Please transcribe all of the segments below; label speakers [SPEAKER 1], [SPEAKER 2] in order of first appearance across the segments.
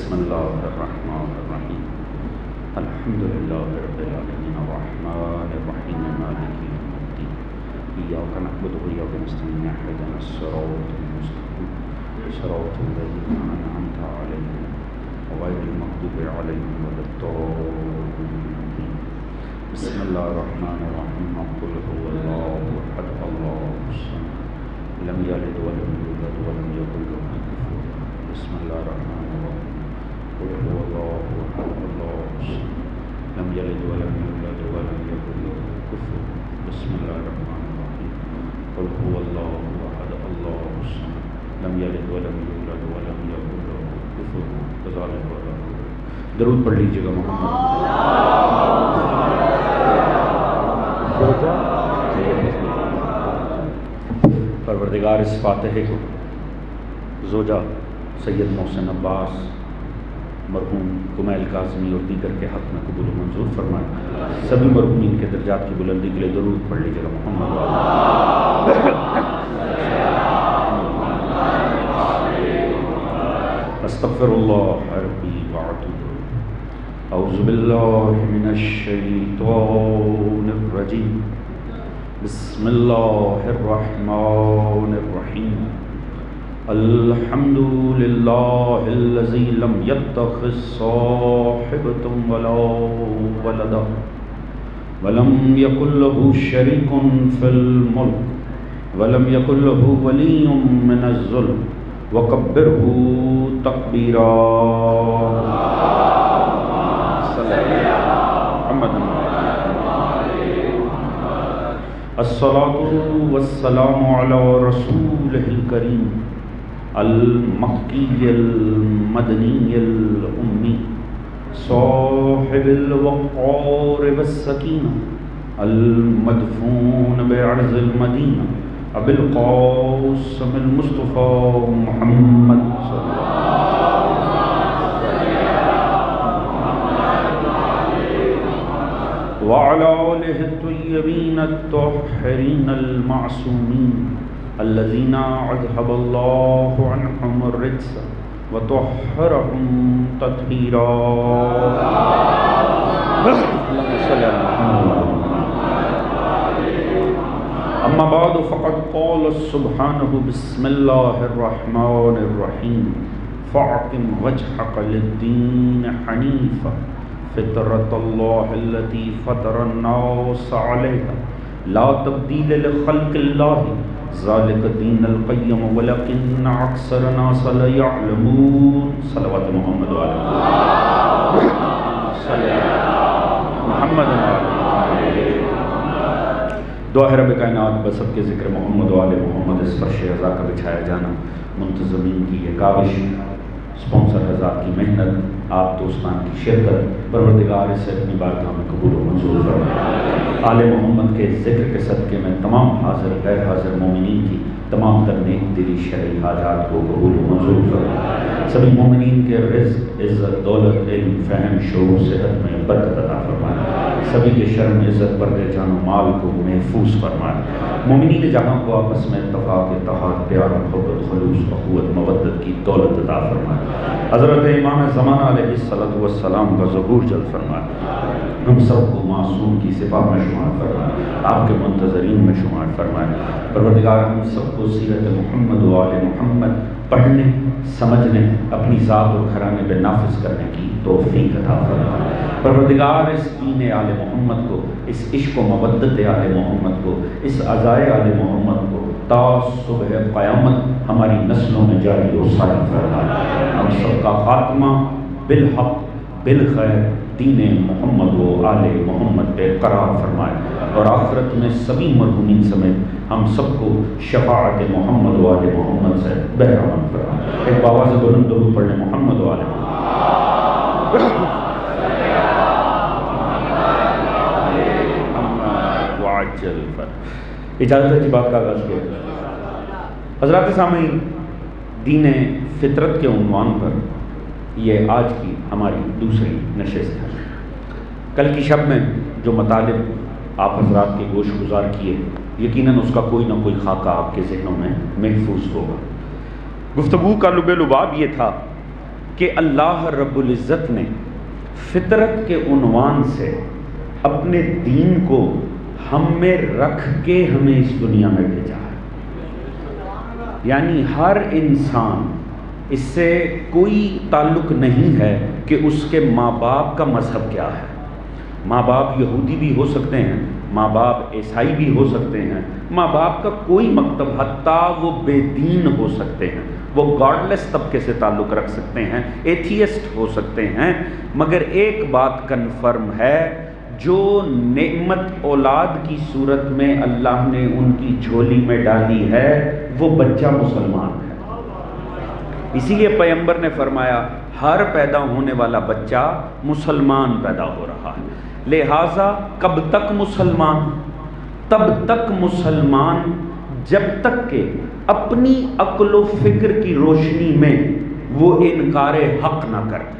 [SPEAKER 1] بسم اللہ الرحمن الرحیم الحمد للہ رب العالمین الرحمن الرحیم مالک یوم الدین ایاک نعبد وایاک نستعین اهدنا الصراط المستقیم صراط الذین انعمت علیہم غیر المغضوب علیہم ولا الضالین بسم اللہ الرحمن الرحیم قل هو اللہ احد اللہ الصمد لم یلد ولم یولد ولم یکن له کفوا احد بسم اللہ الرحمن الرحیم قل هو اللہ احد اللہ الصمد لم یلد ولم یولد ولم یکن له کفوا احد بسم اللہ الرحمن الرحیم قل هو اللہ احد اللہ الصمد لم یلد ولم یولد ولم یکن له کفوا احد کذالک ولا درود پڑھ لیجیے گا محمد پروردگار اس فاتحے کو زوجہ سید محسن عباس مرحوم کمیل کاظمی اور دیگر کے حق میں قبول و منظور فرمائے. سبھی مرحومین کے درجات کی بلندی کے لیے درود پڑھ لیجیے گا محمد استغفر اللہ ربی واتوب اعوذ باللہ من الشیطان الرجیم بسم اللہ الرحمن الرحیم الحمد للہ الذی لم یتخذ صاحبۃ ولا ولدا ولم یکن له شریک فی الملک ولم یکن له ولی من الذل وکبرہ تکبیرا. الصلاة والسلام علی رسولہ الکریم المکی المدنی الامی صاحب الوقار والسکینہ المدفون بعرض المدینہ ابی القاسم المصطفى محمد صلی اللہ وعلى آلہ الطیبین الطاہرین المعصومین الذین اذهب اللہ عنہم الرجس وطہرہم تطہیرا. اللہم صلی علی محمد. اما بعد فقد قال سبحانہ بسم اللہ الرحمن الرحیم فاقم وجہک للدین حنیفا فطرۃ اللہ التي فطر الناس علیہا لا تبدیل لخلق اللہ ذالک دین القیم ولکن اکثر الناس لا یعلمون. صلوات محمد علیہ محمد علیہ. دعا ہے رب کائنات بسب کے ذکر محمد و آل محمد اس فرش رضا کا بچھایا جانا منتظمین کی یہ کاوش اسپانسر حضرات کی محنت آپ دوستان کی شرکت پروردگار سے اپنی بارگاہ میں قبول و منظور فرمائے. آل محمد کے ذکر کے صدقے میں تمام حاضر غیر حاضر مومنین کی تمام تر نیک دلی شرعی حاجات کو قبول و منظور فرمائے. سبھی مومنین کے رزق عزت دولت علم فہم شعور صحت میں برکت عطا فرمائے. سبھی کے شرم عزت پردے جان و مال کو محفوظ فرمائے. مومنین جہاں کو آپس میں اتفاق اتحاد پیار محبت خلوص اخوت مودت کی دولت عطا فرمائے. حضرت امام زمانہ علیہ السلام کا ظہور جلد فرمائے. ہم سب کو معصوم کی صفات میں شمار فرمائے. آپ کے منتظرین میں شمار فرمائے. پروردگار ہم سب کو سیرت محمد و آل محمد پڑھنے سمجھنے اپنی ذات اور گھرانے پہ نافذ کرنے کی توفیق عطا فرمائے. پروردگار اس دین آل محمد کو اس عشق و مودت آل محمد کو اس عزائے آل محمد کو تا صبح قیامت ہماری نسلوں میں جاری و ساری فرمائے. ہم سب کا خاتمہ بالحق بالخیر دین محمد و آل محمد پہ قرار فرمائے اور آخرت میں سبھی مرحومین سمیت ہم سب کو شفاعت محمد و آل محمد سے بہرمان فرمائے. ایک باواز بلند درود پڑھنے محمد و آل محمد. اجازت ہے جی بات کا آغاز کیا. حضرات سامعین دین فطرت کے عنوان پر یہ آج کی ہماری دوسری نشست ہے. کل کی شب میں جو مطالب آپ حضرات کے گوش گزار کیے یقیناً اس کا کوئی نہ کوئی خاکہ آپ کے ذہنوں میں محفوظ ہوگا. گفتگو کا لب لباب یہ تھا کہ اللہ رب العزت نے فطرت کے عنوان سے اپنے دین کو ہم میں رکھ کے ہمیں اس دنیا میں بھیجا ہے. یعنی ہر انسان، اس سے کوئی تعلق نہیں ہے کہ اس کے ماں باپ کا مذہب کیا ہے. ماں باپ یہودی بھی ہو سکتے ہیں، ماں باپ عیسائی بھی ہو سکتے ہیں، ماں باپ کا کوئی مکتب، حتیٰ وہ بے دین ہو سکتے ہیں، وہ گاڈ لیس طبقے سے تعلق رکھ سکتے ہیں، ایتھیسٹ ہو سکتے ہیں. مگر ایک بات کنفرم ہے، جو نعمت اولاد کی صورت میں اللہ نے ان کی جھولی میں ڈالی ہے وہ بچہ مسلمان ہے. اسی لیے پیغمبر نے فرمایا ہر پیدا ہونے والا بچہ مسلمان پیدا ہو رہا ہے. لہٰذا کب تک مسلمان؟ تب تک مسلمان جب تک کہ اپنی عقل و فکر کی روشنی میں وہ انکار حق نہ کرتے.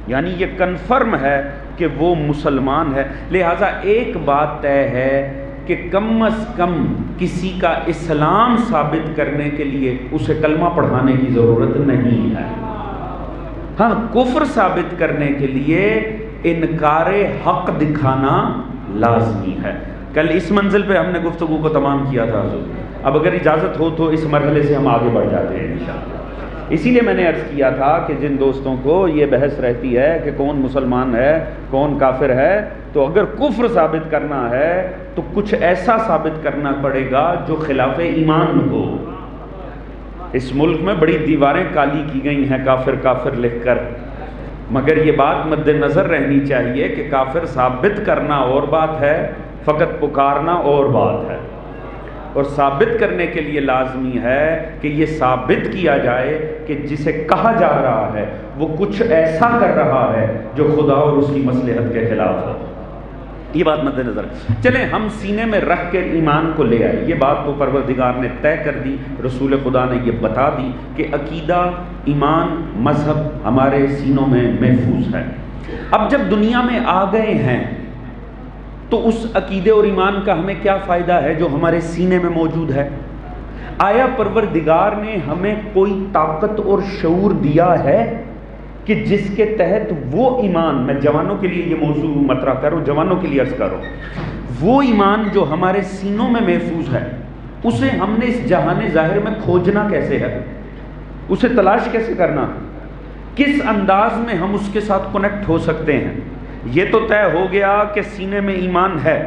[SPEAKER 1] یعنی یہ کنفرم ہے کہ وہ مسلمان ہے. لہٰذا ایک بات طے ہے کہ کم از کم کسی کا اسلام ثابت کرنے کے لیے اسے کلمہ پڑھانے کی ضرورت نہیں ہے. ہاں، کفر ثابت کرنے کے لیے انکار حق دکھانا لازمی ہے. کل اس منزل پہ ہم نے گفتگو کو تمام کیا تھا حضور. اب اگر اجازت ہو تو اس مرحلے سے ہم آگے بڑھ جاتے ہیں انشاءاللہ. اسی لیے میں نے عرض کیا تھا کہ جن دوستوں کو یہ بحث رہتی ہے کہ کون مسلمان ہے کون کافر ہے، تو اگر کفر ثابت کرنا ہے تو کچھ ایسا ثابت کرنا پڑے گا جو خلاف ایمان ہو. اس ملک میں بڑی دیواریں کالی کی گئی ہیں کافر کافر لکھ کر، مگر یہ بات مد نظر رہنی چاہیے کہ کافر ثابت کرنا اور بات ہے، فقط پکارنا اور بات ہے. اور ثابت کرنے کے لیے لازمی ہے کہ یہ ثابت کیا جائے کہ جسے کہا جا رہا ہے وہ کچھ ایسا کر رہا ہے جو خدا اور اس کی مصلحت کے خلاف ہے. یہ بات مد نظر. چلیں ہم سینے میں رکھ کے ایمان کو لے آئے. یہ بات تو پروردگار نے طے کر دی، رسول خدا نے یہ بتا دی کہ عقیدہ، ایمان، مذہب ہمارے سینوں میں محفوظ ہے. اب جب دنیا میں آ گئے ہیں تو اس عقیدے اور ایمان کا ہمیں کیا فائدہ ہے جو ہمارے سینے میں موجود ہے؟ آیا پروردگار نے ہمیں کوئی طاقت اور شعور دیا ہے کہ جس کے تحت وہ ایمان، میں جوانوں کے لیے یہ موضوع مطرح کروں، جوانوں کے لیے عرض کروں، وہ ایمان جو ہمارے سینوں میں محفوظ ہے اسے ہم نے اس جہان ظاہر میں کھوجنا کیسے ہے؟ اسے تلاش کیسے کرنا؟ کس انداز میں ہم اس کے ساتھ کنیکٹ ہو سکتے ہیں؟ یہ تو طے ہو گیا کہ سینے میں ایمان ہے.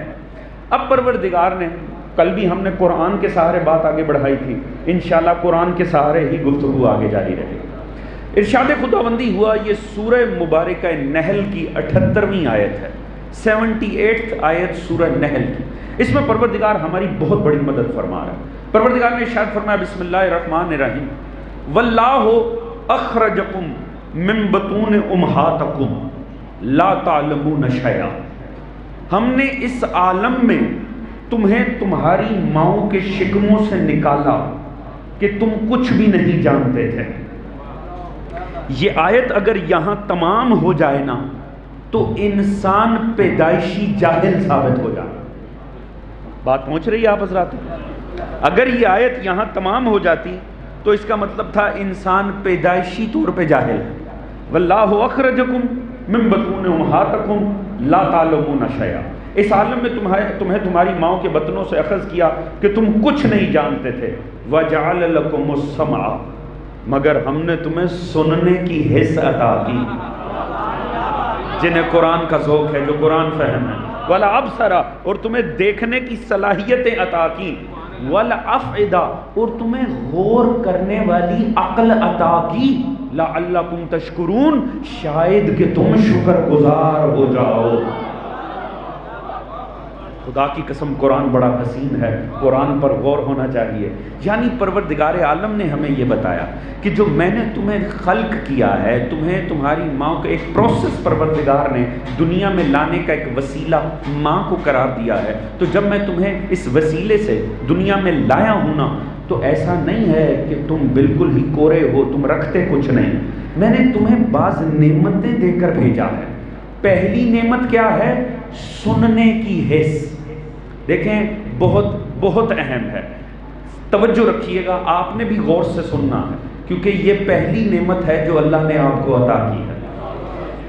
[SPEAKER 1] اب پروردگار نے، کل بھی ہم نے قرآن کے سہارے بات آگے بڑھائی تھی، انشاءاللہ قرآن کے سہارے ہی گفتگو آگے جاری رہے. ارشاد خداوندی ہوا، یہ سورہ مبارکہ نحل کی 78ویں آیت ہے، 78 آیت سورہ نحل کی. اس میں پروردگار ہماری بہت بڑی مدد فرما رہا ہے. پروردگار نے ارشاد فرمایا بسم اللہ الرحمن الرحیم واللہ اخرجکم من بطون امہاتکم لا تعلمون شیئا. ہم نے اس عالم میں تمہیں تمہاری ماؤں کے شکموں سے نکالا کہ تم کچھ بھی نہیں جانتے تھے. یہ آیت اگر یہاں تمام ہو جائے نا تو انسان پیدائشی جاہل ثابت ہو جائے. بات پہنچ رہی ہے آپ حضرات؟ اگر یہ آیت یہاں تمام ہو جاتی تو اس کا مطلب تھا انسان پیدائشی طور پہ جاہل ہے. واللہ اخرجکم من بطون امہاتکم لا تعلمون شیئا. اس عالم میں تمہیں تمہاری ماؤں کے بطنوں سے اخذ کیا کہ تم کچھ نہیں جانتے تھے. وجعل لکم السمع، مگر ہم نے تمہیں سننے کی حس عطا کی. جنہیں قرآن کا ذوق ہے، جو قرآن فہم ہے. والابصر، اور تمہیں دیکھنے کی صلاحیتیں عطا کی. والافئدہ، اور تمہیں غور کرنے والی عقل عطا کی. لعلکم تشکرون، شاید کہ تم شکر گزار ہو جاؤ. خدا کی قسم قرآن بڑا حسین ہے، قرآن پر غور ہونا چاہیے. یعنی پروردگار عالم نے ہمیں یہ بتایا کہ جو میں نے تمہیں خلق کیا ہے، تمہیں تمہاری ماں کا ایک پروسیس پروردگار نے دنیا میں لانے کا ایک وسیلہ ماں کو قرار دیا ہے. تو جب میں تمہیں اس وسیلے سے دنیا میں لایا ہوں نا، تو ایسا نہیں ہے کہ تم بالکل ہی کورے ہو، تم رکھتے کچھ نہیں. میں نے تمہیں بعض نعمتیں دے کر بھیجا ہے. پہلی نعمت کیا ہے؟ سننے کی حس. دیکھیں بہت بہت اہم ہے، توجہ رکھیے گا. آپ نے بھی غور سے سننا ہے کیونکہ یہ پہلی نعمت ہے جو اللہ نے آپ کو عطا کی ہے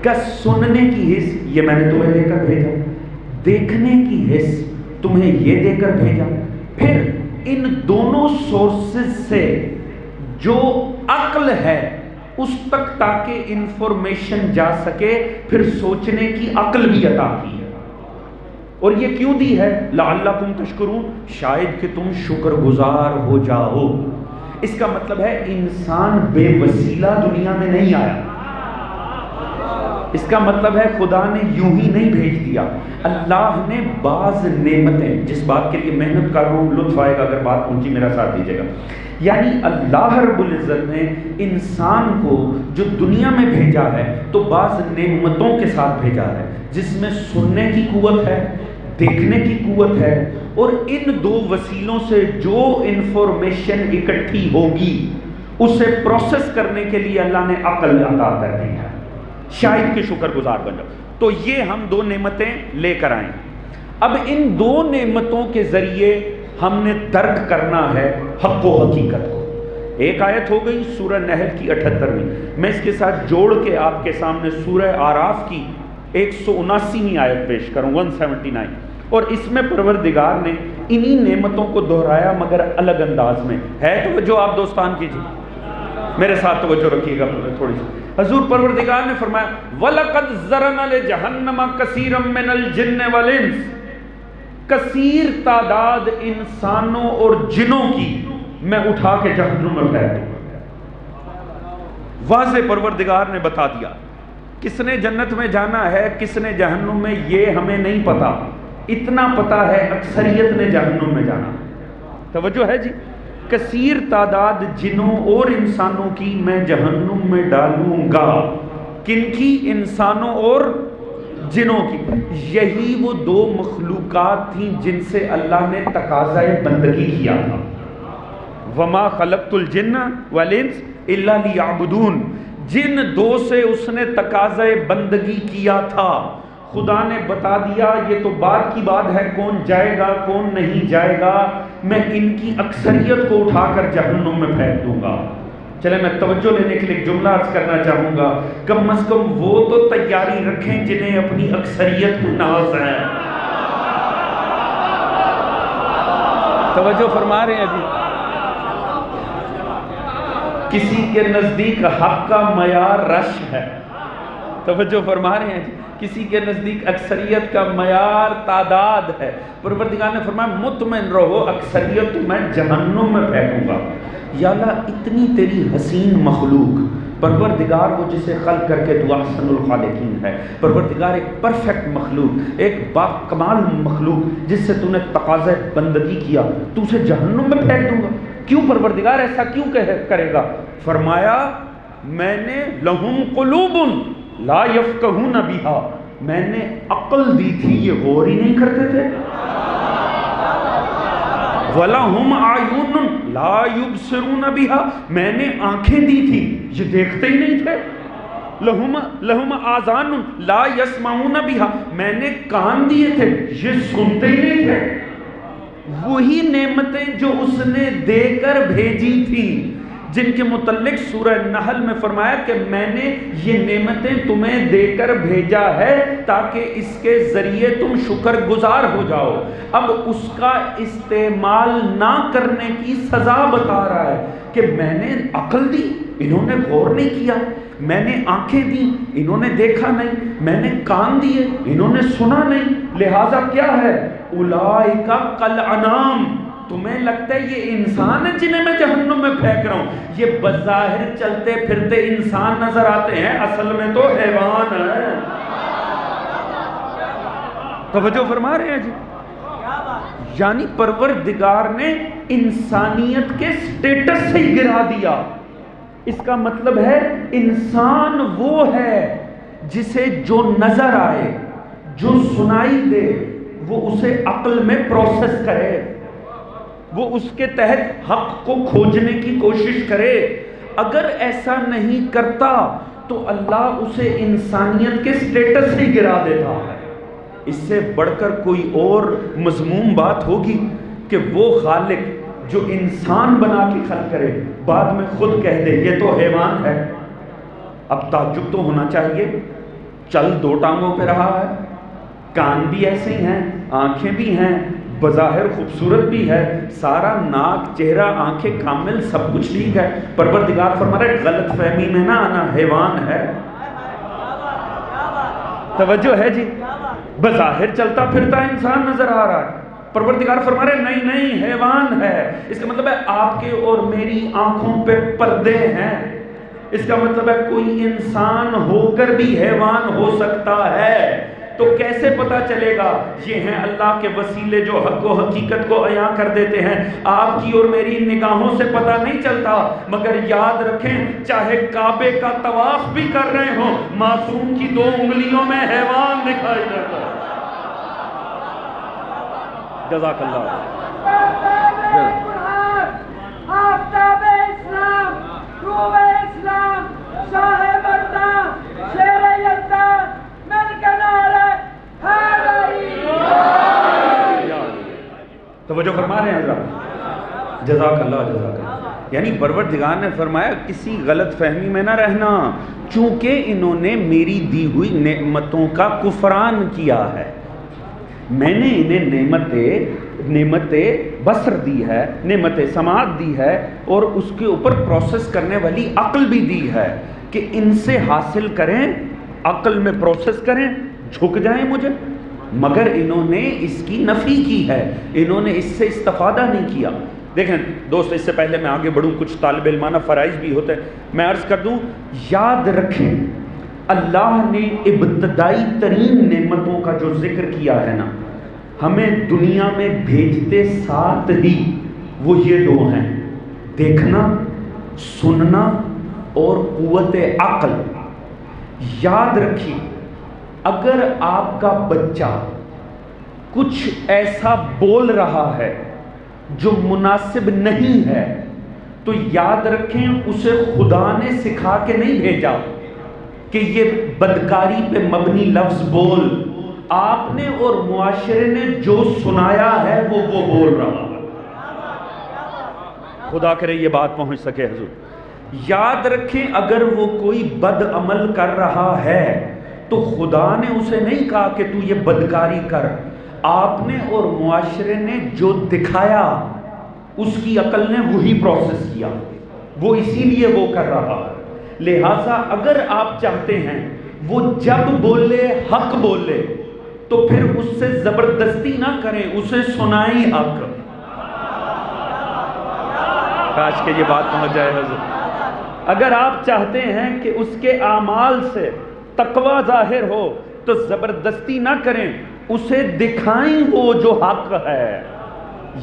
[SPEAKER 1] کہ سننے کی حس یہ میں نے تمہیں دے کر بھیجا، دیکھنے کی حس تمہیں یہ دے کر بھیجا، پھر ان دونوں سورسز سے جو عقل ہے اس تک تاکہ انفارمیشن جا سکے، پھر سوچنے کی عقل بھی عطا کی ہے۔ اور یہ کیوں دی ہے؟ لعلکم تشکرون، شاید کہ تم شکر گزار ہو جاؤ۔ اس کا مطلب ہے انسان بے وسیلہ دنیا میں نہیں آیا، اس کا مطلب ہے خدا نے یوں ہی نہیں بھیج دیا، اللہ نے بعض نعمتیں، جس بات کے لیے محنت کر رہا ہوں لطف آئے گا اگر بات پہنچی میرا ساتھ دیجیے گا، یعنی اللہ رب العزت نے انسان کو جو دنیا میں بھیجا ہے تو بعض نعمتوں کے ساتھ بھیجا ہے، جس میں سننے کی قوت ہے، دیکھنے کی قوت ہے، اور ان دو وسیلوں سے جو انفارمیشن اکٹھی ہوگی اسے پروسیس کرنے کے لیے اللہ نے عقل عطا کر دی ہے، شاید کہ شکر گزار بن جاؤ۔ تو یہ ہم دو نعمتیں لے کر آئیں۔ اب ان دو نعمتوں کے ذریعے ہم نے درک کرنا ہے حق و حقیقت کو۔ ایک آیت ہو گئی سورہ نحل کی 78ویں، میں اس کے ساتھ جوڑ کے آپ کے سامنے سورہ اعراف کی 179ویں آیت پیش کروں، 179، اور اس میں پروردگار نے انہی نعمتوں کو دہرایا مگر الگ انداز میں ہے۔ تو جو آپ دوستان کیجیے، میرے ساتھ توجہ رکھیے گا تھوڑی سی۔ حضور پروردگار نے فرمایا وَلَقَدْ ذَرَنَا لِجَهَنَّمَ كَثِيرًا مِّنَ الْجِنِّ وَالْإِنسِ، کثیر تعداد انسانوں اور جنوں کی میں اٹھا کے جہنم میں پھینک دوں گا۔ واضح پروردگار نے بتا دیا، کس نے جنت میں جانا ہے کس نے جہنم میں یہ ہمیں نہیں پتا، اتنا پتا ہے اکثریت نے جہنم میں جانا۔ توجہ ہے جی، کثیر تعداد جنوں اور انسانوں کی میں جہنم میں ڈالوں گا۔ کن کی؟ انسانوں اور جنوں کی۔ یہی وہ دو مخلوقات تھیں جن سے اللہ نے تقاضۂ بندگی کیا تھا، وما خلقت الجن والانس الا لیعبدون، جن دو سے اس نے تقاضۂ بندگی کیا تھا۔ خدا نے بتا دیا یہ تو بات کی بات ہے، کون جائے گا کون نہیں جائے گا، میں ان کی اکثریت کو اٹھا کر جہنم میں پھینک دوں گا۔ چلے میں توجہ لینے کے لیے ایک جملہ عرض کرنا چاہوں گا، کم از کم وہ تو تیاری رکھیں جنہیں اپنی اکثریت میں ناز ہے۔ توجہ فرما رہے ہیں ابھی؟ کسی کے نزدیک حق کا معیار رش ہے، توجہ فرما رہے ہیں جی، کسی کے نزدیک اکثریت کا معیار تعداد ہے۔ پروردگار نے فرمایا مطمئن رہو اکثریت تو میں جہنم میں پھینکوں گا۔ یا اللہ اتنی تیری حسین مخلوق، پروردگار وہ جسے خلق کر کے تو احسن الخالقین ہے، پروردگار ایک پرفیکٹ مخلوق، ایک با کمال مخلوق جس سے تو نے تقاضۂ بندگی کیا، تو اسے جہنم میں پھینک دوں گا؟ کیوں پروردگار ایسا کیوں کرے گا؟ فرمایا میں نے لہم قلوب لا یفقہون بہا، میں نے عقل دی تھی یہ غور ہی نہیں کرتے تھے، وَلَهُمْ أَعْيُنٌ لَا يُبْصِرُونَ بِهَا، میں نے آنکھیں دی تھی یہ دیکھتے ہی نہیں تھے، لَهُمْ آذَانٌ لَا يَسْمَعُونَ بِهَا، میں نے کان دیے تھے یہ سنتے ہی نہیں تھے۔ وہی نعمتیں جو اس نے دے کر بھیجی تھی، جن کے متعلق سورہ نحل میں فرمایا کہ میں نے یہ نعمتیں تمہیں دے کر بھیجا ہے تاکہ اس کے ذریعے تم شکر گزار ہو جاؤ۔ اب اس کا استعمال نہ کرنے کی سزا بتا رہا ہے کہ میں نے عقل دی انہوں نے غور نہیں کیا، میں نے آنکھیں دی انہوں نے دیکھا نہیں، میں نے کان دیے انہوں نے سنا نہیں، لہٰذا کیا ہے اولئک کالانعام، تمہیں لگتا ہے یہ انسان ہے جنہیں میں جہنم میں پھینک رہا ہوں، یہ بظاہر چلتے پھرتے انسان نظر آتے ہیں اصل میں تو حیوان ہے۔ توجہ فرما رہے ہیں جی؟ یعنی پروردگار نے انسانیت کے سٹیٹس سے ہی گرا دیا۔ اس کا مطلب ہے انسان وہ ہے جسے جو نظر آئے جو سنائی دے وہ اسے عقل میں پروسیس کرے، وہ اس کے تحت حق کو کھوجنے کی کوشش کرے۔ اگر ایسا نہیں کرتا تو اللہ اسے انسانیت کے سٹیٹس سے گرا دیتا ہے۔ اس سے بڑھ کر کوئی اور مذموم بات ہوگی کہ وہ خالق جو انسان بنا کے خلق کرے بعد میں خود کہہ دے یہ تو حیوان ہے، اب تعجب تو ہونا چاہیے۔ چل دو ٹانگوں پہ رہا ہے، کان بھی ایسے ہی ہیں، آنکھیں بھی ہیں، بظاہر خوبصورت بھی ہے، سارا ناک چہرہ آنکھیں کامل سب کچھ ٹھیک ہے، پروردگار فرما رہا ہے غلط فہمی میں نہ آنا، حیوان ہے۔ توجہ ہے جی؟ بظاہر چلتا پھرتا انسان نظر آ رہا ہے، پروردگار فرما رہے نہیں نہیں حیوان ہے۔ اس کا مطلب ہے آپ کے اور میری آنکھوں پہ پردے ہیں، اس کا مطلب ہے کوئی انسان ہو کر بھی حیوان ہو سکتا ہے۔ تو کیسے پتا چلے گا؟ یہ ہیں اللہ کے وسیلے جو حق و حقیقت کو عیاں کر دیتے ہیں۔ آپ کی اور میری نگاہوں سے پتا نہیں چلتا، مگر یاد رکھیں چاہے کعبے کا طواف بھی کر رہے ہوں، معصوم کی 2 انگلیوں میں حیوان دکھائی دیتا ہے۔ جزاک اللہ۔
[SPEAKER 2] آفتاب اسلام، روح اسلام، شاہ مردان، شیر یزدان، ملک نعرہ
[SPEAKER 1] توجہ فرما رہے ہیں حضرات؟ جزاک اللہ جزاک اللہ۔ یعنی پروردگار نے فرمایا کسی غلط فہمی میں نہ رہنا، چونکہ انہوں نے میری دی ہوئی نعمتوں کا کفران کیا ہے۔ میں نے انہیں نعمت بصر دی ہے، نعمت سماعت دی ہے، اور اس کے اوپر پروسیس کرنے والی عقل بھی دی ہے کہ ان سے حاصل کریں، عقل میں پروسیس کریں، جھک جائیں مجھے، مگر انہوں نے اس کی نفی کی ہے، انہوں نے اس سے استفادہ نہیں کیا۔ دیکھیں دوست، اس سے پہلے میں آگے بڑھوں، کچھ طالب علمانہ فرائض بھی ہوتے ہیں، میں عرض کر دوں، یاد رکھیں اللہ نے ابتدائی ترین نعمتوں کا جو ذکر کیا ہے نا، ہمیں دنیا میں بھیجتے ساتھ ہی وہ یہ 2 ہیں، دیکھنا، سننا اور قوت عقل۔ یاد رکھیے اگر آپ کا بچہ کچھ ایسا بول رہا ہے جو مناسب نہیں ہے تو یاد رکھیں اسے خدا نے سکھا کے نہیں بھیجا کہ یہ بدکاری پہ مبنی لفظ بول، آپ نے اور معاشرے نے جو سنایا ہے وہ بول رہا ہے۔ خدا کرے یہ بات پہنچ سکے حضور۔ یاد رکھیں اگر وہ کوئی بد عمل کر رہا ہے تو خدا نے اسے نہیں کہا کہ تو یہ بدکاری کر، آپ نے اور معاشرے نے جو دکھایا اس کی عقل نے وہی پروسیس کیا، وہ اسی لیے وہ کر رہا۔ لہٰذا اگر آپ چاہتے ہیں وہ جب بولے حق بولے تو پھر اس سے زبردستی نہ کریں، اسے سنائیں حق۔ کاش کہ یہ بات پہنچ جائے حضور۔ اگر آپ چاہتے ہیں کہ اس کے اعمال سے تقوی ظاہر ہو تو زبردستی نہ کریں، اسے دکھائیں وہ جو حق ہے۔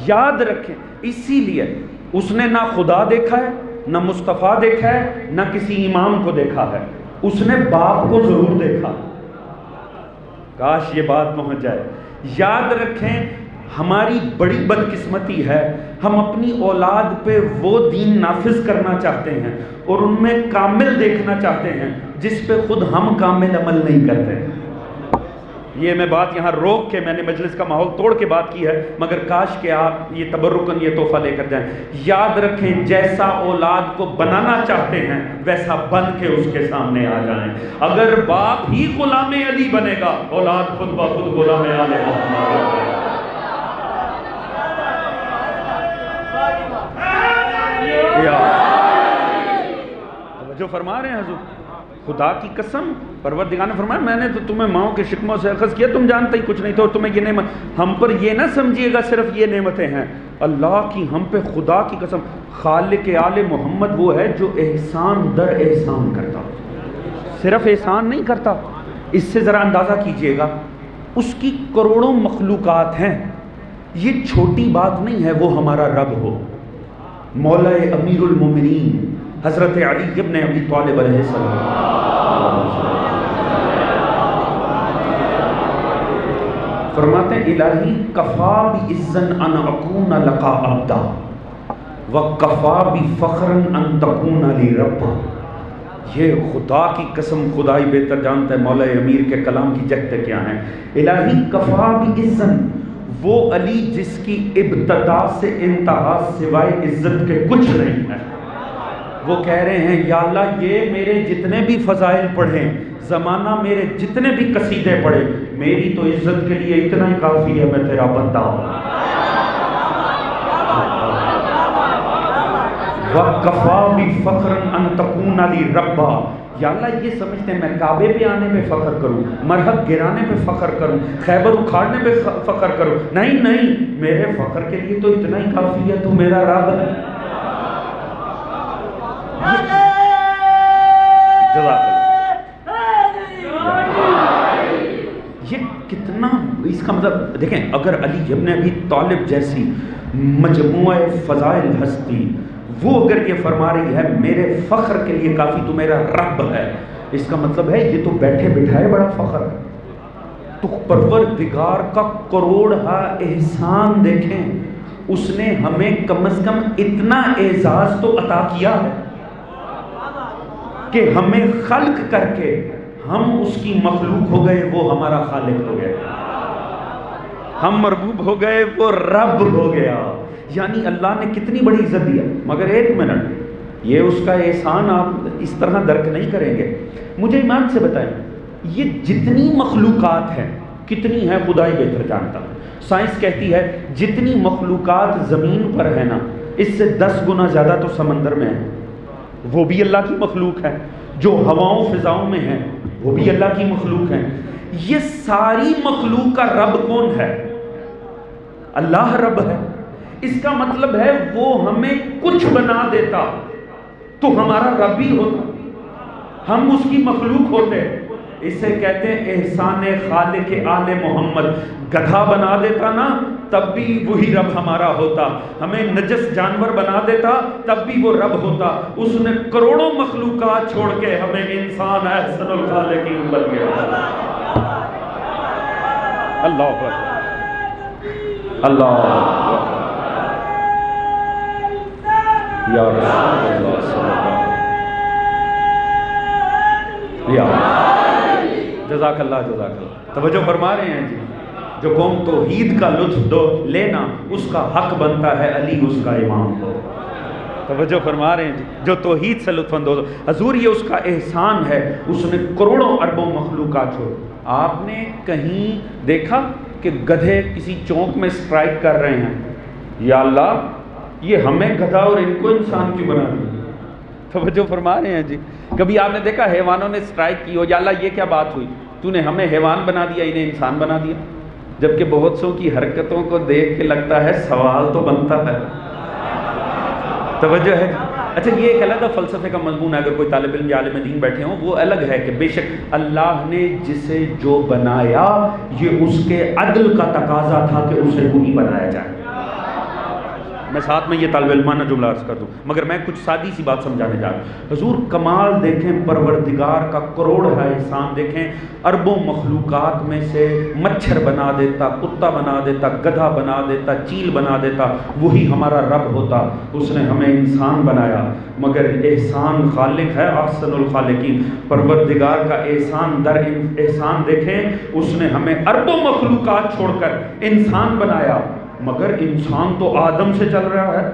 [SPEAKER 1] یاد رکھیں اسی لیے اس نے نہ خدا دیکھا ہے، نہ مصطفیٰ دیکھا ہے، نہ کسی امام کو دیکھا ہے، اس نے باپ کو ضرور دیکھا۔ کاش یہ بات پہنچ جائے۔ یاد رکھیں ہماری بڑی بدقسمتی ہے، ہم اپنی اولاد پہ وہ دین نافذ کرنا چاہتے ہیں اور ان میں کامل دیکھنا چاہتے ہیں جس پہ خود ہم کامل عمل نہیں کرتے۔ یہ میں بات یہاں روک کے، میں نے مجلس کا ماحول توڑ کے بات کی ہے، مگر کاش کہ آپ یہ تبرکن یہ تحفہ لے کر جائیں۔ یاد رکھیں جیسا اولاد کو بنانا چاہتے ہیں ویسا بن کے اس کے سامنے آ جائیں۔ اگر باپ ہی غلام علی بنے گا، اولاد خود بخود غلام آل محمد۔ جو فرما رہے ہیں حضور، خدا کی قسم پروردگار نے فرمایا میں نے تو تمہیں ماؤں کے شکموں سے اخذ کیا، تم جانتے ہی کچھ نہیں تھے اور تمہیں یہ نعمت، ہم پر یہ نہ سمجھیے گا صرف یہ نعمتیں ہیں، اللہ کی ہم پہ خدا کی قسم خالق آل محمد وہ ہے جو احسان در احسان کرتا، صرف احسان نہیں کرتا۔ اس سے ذرا اندازہ کیجئے گا اس کی کروڑوں مخلوقات ہیں، یہ چھوٹی بات نہیں ہے وہ ہمارا رب ہو۔ مولا امیر المومنین حضرت علی ابن ابی طالب علیہ السلام فرماتے ہیں الہی کفا بعزن ان اکون لقا عبدا وکفا بفخرن ان تکون لی ربا۔ یہ خدا کی قسم خدائی بہتر جانتا ہے مولا امیر کے کلام کی جگتیں کیا ہیں۔ الہی کفا بعزن، وہ علی جس کی ابتدا سے انتہا سوائے عزت کے کچھ نہیں ہے. وہ کہہ رہے ہیں یا اللہ یہ میرے جتنے بھی فضائل پڑھیں، زمانہ میرے جتنے بھی قصیدے پڑھے، میری تو عزت کے لیے اتنا ہی کافی ہے، میں تیرا بندہ ہوں. وَقَفَا بِفَخْرًا أَن تَكُونَ لِي رَبًّا. یا اللہ یہ سمجھتے ہیں میں کعبے پہ آنے پہ فخر کروں، مرحب گرانے پہ فخر کروں، خیبر اکھاڑنے پہ فخر کروں. نہیں نہیں، میرے فخر کے لیے تو اتنا ہی کافی ہے، تو میرا رب ہے. یہ کتنا، اس کا مطلب دیکھیں، اگر علی ابن ابی طالب جیسی مجموعہ فضائل ہستی وہ اگر یہ فرما رہی ہے میرے فخر کے لیے کافی تو میرا رب ہے، اس کا مطلب ہے یہ تو بیٹھے بٹھائے بڑا فخر ہے. تو پروردگار کا کروڑہا احسان دیکھیں، اس نے ہمیں کم از کم اتنا اعزاز تو عطا کیا ہے کہ ہمیں خلق کر کے ہم اس کی مخلوق ہو گئے، وہ ہمارا خالق ہو گیا. ہم مربوب ہو گئے، وہ رب ہو گیا. یعنی اللہ نے کتنی بڑی عزت دیا. مگر ایک منٹ، یہ اس کا احسان آپ اس طرح درک نہیں کریں گے. مجھے ایمان سے بتائیں، یہ جتنی مخلوقات ہیں کتنی ہیں خدا ہی بہتر جانتا. سائنس کہتی ہے جتنی مخلوقات زمین پر ہے نا، اس سے 10 گنا زیادہ تو سمندر میں ہے، وہ بھی اللہ کی مخلوق ہے. جو ہواؤں فضاؤں میں ہیں وہ بھی اللہ کی مخلوق ہیں. یہ ساری مخلوق کا رب کون ہے؟ اللہ رب ہے. اس کا مطلب ہے وہ ہمیں کچھ بنا دیتا تو ہمارا رب ہی ہوتا، ہم اس کی مخلوق ہوتے. اسے کہتے ہیں احسان خالق آل محمد. گدھا بنا دیتا نا تب بھی وہی رب ہمارا ہوتا، ہمیں نجس جانور بنا دیتا تب بھی وہ رب ہوتا. اس نے کروڑوں مخلوقات چھوڑ کے ہمیں انسان احسن الخالقین بن گیا. اللہ اکبر، اللہ یا رسول اللہ صلی اللہ علیہ وسلم. جزاک اللہ جزاک اللہ. توجہ فرما رہے ہیں جی. جو قوم توحید کا لطف دو لینا اس کا حق بنتا ہے علی اس کا امام ہو. توجہ فرما رہے ہیں جی. جو توحید سے لطف اندوز ہو. حضور یہ اس کا احسان ہے، اس نے کروڑوں اربوں مخلوقات چھوڑ. آپ نے کہیں دیکھا کہ گدھے کسی چونک میں اسٹرائک کر رہے ہیں، یا اللہ یہ ہمیں گدھا اور ان کو انسان کیوں بنا دیا؟ توجہ فرما رہے ہیں جی. کبھی آپ نے دیکھا حیوانوں نے اسٹرائک کی ہو، یا اللہ یہ کیا بات ہوئی، تو نے ہمیں حیوان بنا دیا انہیں انسان بنا دیا؟ جبکہ بہت سو کی حرکتوں کو دیکھ کے لگتا ہے سوال تو بنتا ہے. توجہ ہے. اچھا یہ ایک الگ فلسفے کا مضمون ہے، اگر کوئی طالب علم یا عالم دین بیٹھے ہوں وہ الگ ہے کہ بے شک اللہ نے جسے جو بنایا یہ اس کے عدل کا تقاضا تھا کہ اسے وہی بنایا جائے. میں ساتھ میں یہ طالب علمانہ جملہ عرض کر دوں، مگر میں کچھ سادی سی بات سمجھانے جا رہا ہوں. حضور کمال دیکھیں، پروردگار کا کروڑ ہے احسان دیکھیں. اربوں مخلوقات میں سے مچھر بنا دیتا، کتا بنا دیتا، گدھا بنا دیتا، چیل بنا دیتا، وہی ہمارا رب ہوتا. اس نے ہمیں انسان بنایا. مگر احسان خالق ہے احسن الخالقین. پروردگار کا احسان در احسان دیکھیں، اس نے ہمیں اربوں مخلوقات چھوڑ کر انسان بنایا. مگر انسان تو آدم سے چل رہا ہے.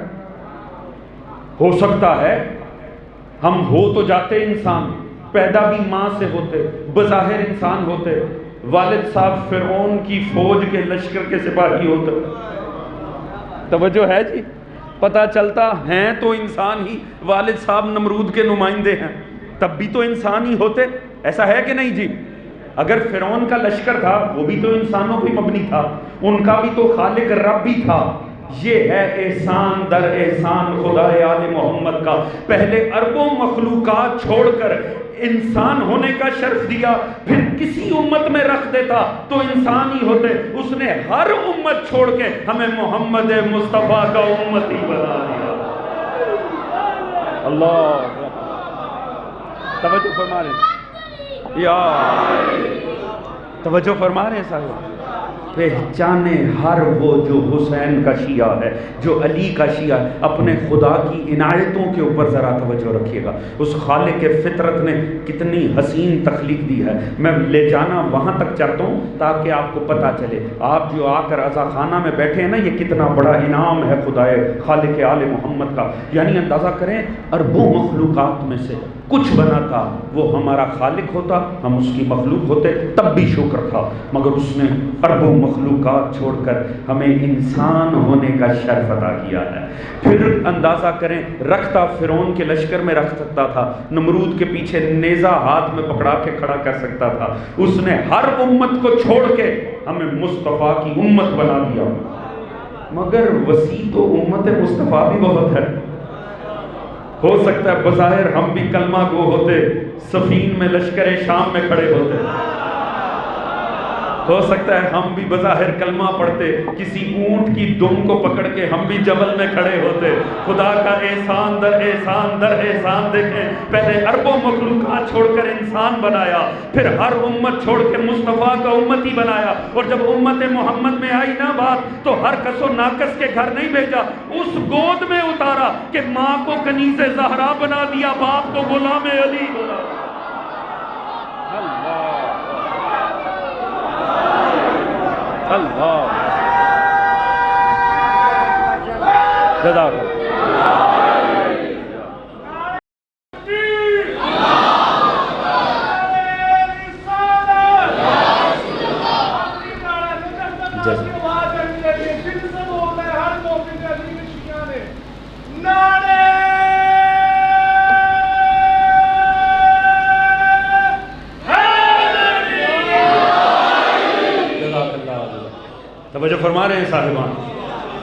[SPEAKER 1] ہو سکتا ہے ہم ہو تو جاتے انسان، پیدا بھی ماں سے ہوتے، بظاہر انسان ہوتے، والد صاحب فرعون کی فوج کے لشکر کے سپاہی ہوتے. توجہ ہے جی. پتہ چلتا ہیں تو انسان ہی، والد صاحب نمرود کے نمائندے ہیں، تب بھی تو انسان ہی ہوتے. ایسا ہے کہ نہیں جی؟ اگر فرعون کا لشکر تھا وہ بھی تو انسانوں پہ مبنی تھا، ان کا بھی تو خالق رب بھی تھا. یہ ہے احسان در احسان خدا آل محمد کا. پہلے اربوں مخلوقات چھوڑ کر انسان ہونے کا شرف دیا، پھر کسی امت میں رکھ دیتا تو انسان ہی ہوتے. اس نے ہر امت چھوڑ کے ہمیں محمد مصطفیٰ کا امتی بنا دیا. اللہ توجہ فرما رہے ہیں یا توجہ فرما رہے ہیں صاحب. پہچانے ہر وہ جو حسین کا شیعہ ہے، جو علی کا شیعہ ہے، اپنے خدا کی عنایتوں کے اوپر ذرا توجہ رکھیے گا۔ اس خالق فطرت نے کتنی حسین تخلیق دی ہے۔ میں لے جانا وہاں تک چاہتا ہوں تاکہ آپ کو پتہ چلے، آپ جو آ کر عزا خانہ میں بیٹھے ہیں نا، یہ کتنا بڑا انعام ہے خدائے خالق آل محمد کا۔ یعنی اندازہ کریں، اربوں مخلوقات میں سے کچھ بنا تھا، وہ ہمارا خالق ہوتا، ہم اس کی مخلوق ہوتے، تب بھی شکر تھا، مگر اس نے اربوں مخلوقات چھوڑ کر ہمیں انسان ہونے کا شرف عطا کیا ہے۔ پھر اندازہ کریں، رکھتا فرعون کے لشکر میں رکھ سکتا تھا، نمرود کے پیچھے نیزہ ہاتھ میں پکڑا کے کھڑا کر سکتا تھا، اس نے ہر امت کو چھوڑ کے ہمیں مصطفیٰ کی امت بنا دیا۔ مگر وسیع تو امت مصطفیٰ بھی بہت ہے۔ ہو سکتا ہے بظاہر ہم بھی کلمہ گو ہوتے، سفین میں لشکر شام میں کھڑے ہوتے، ہو سکتا ہے ہم بھی بظاہر کلمہ پڑھتے، کسی اونٹ کی دم کو پکڑ کے ہم بھی جبل میں کھڑے ہوتے۔ خدا کا احسان در احسان در احسان دیکھیں، پہلے اربوں مخلوقات چھوڑ کر انسان بنایا، پھر ہر امت چھوڑ کے مصطفیٰ کا امتی بنایا، اور جب امت محمد میں آئی نا بات تو ہر کس و ناکس کے گھر نہیں بھیجا، اس گود میں اتارا کہ ماں کو کنیز زہرا بنا دیا، باپ کو غلام علی بنا۔ اللہ جزاک توجہ فرما رہے ہیں صاحبان،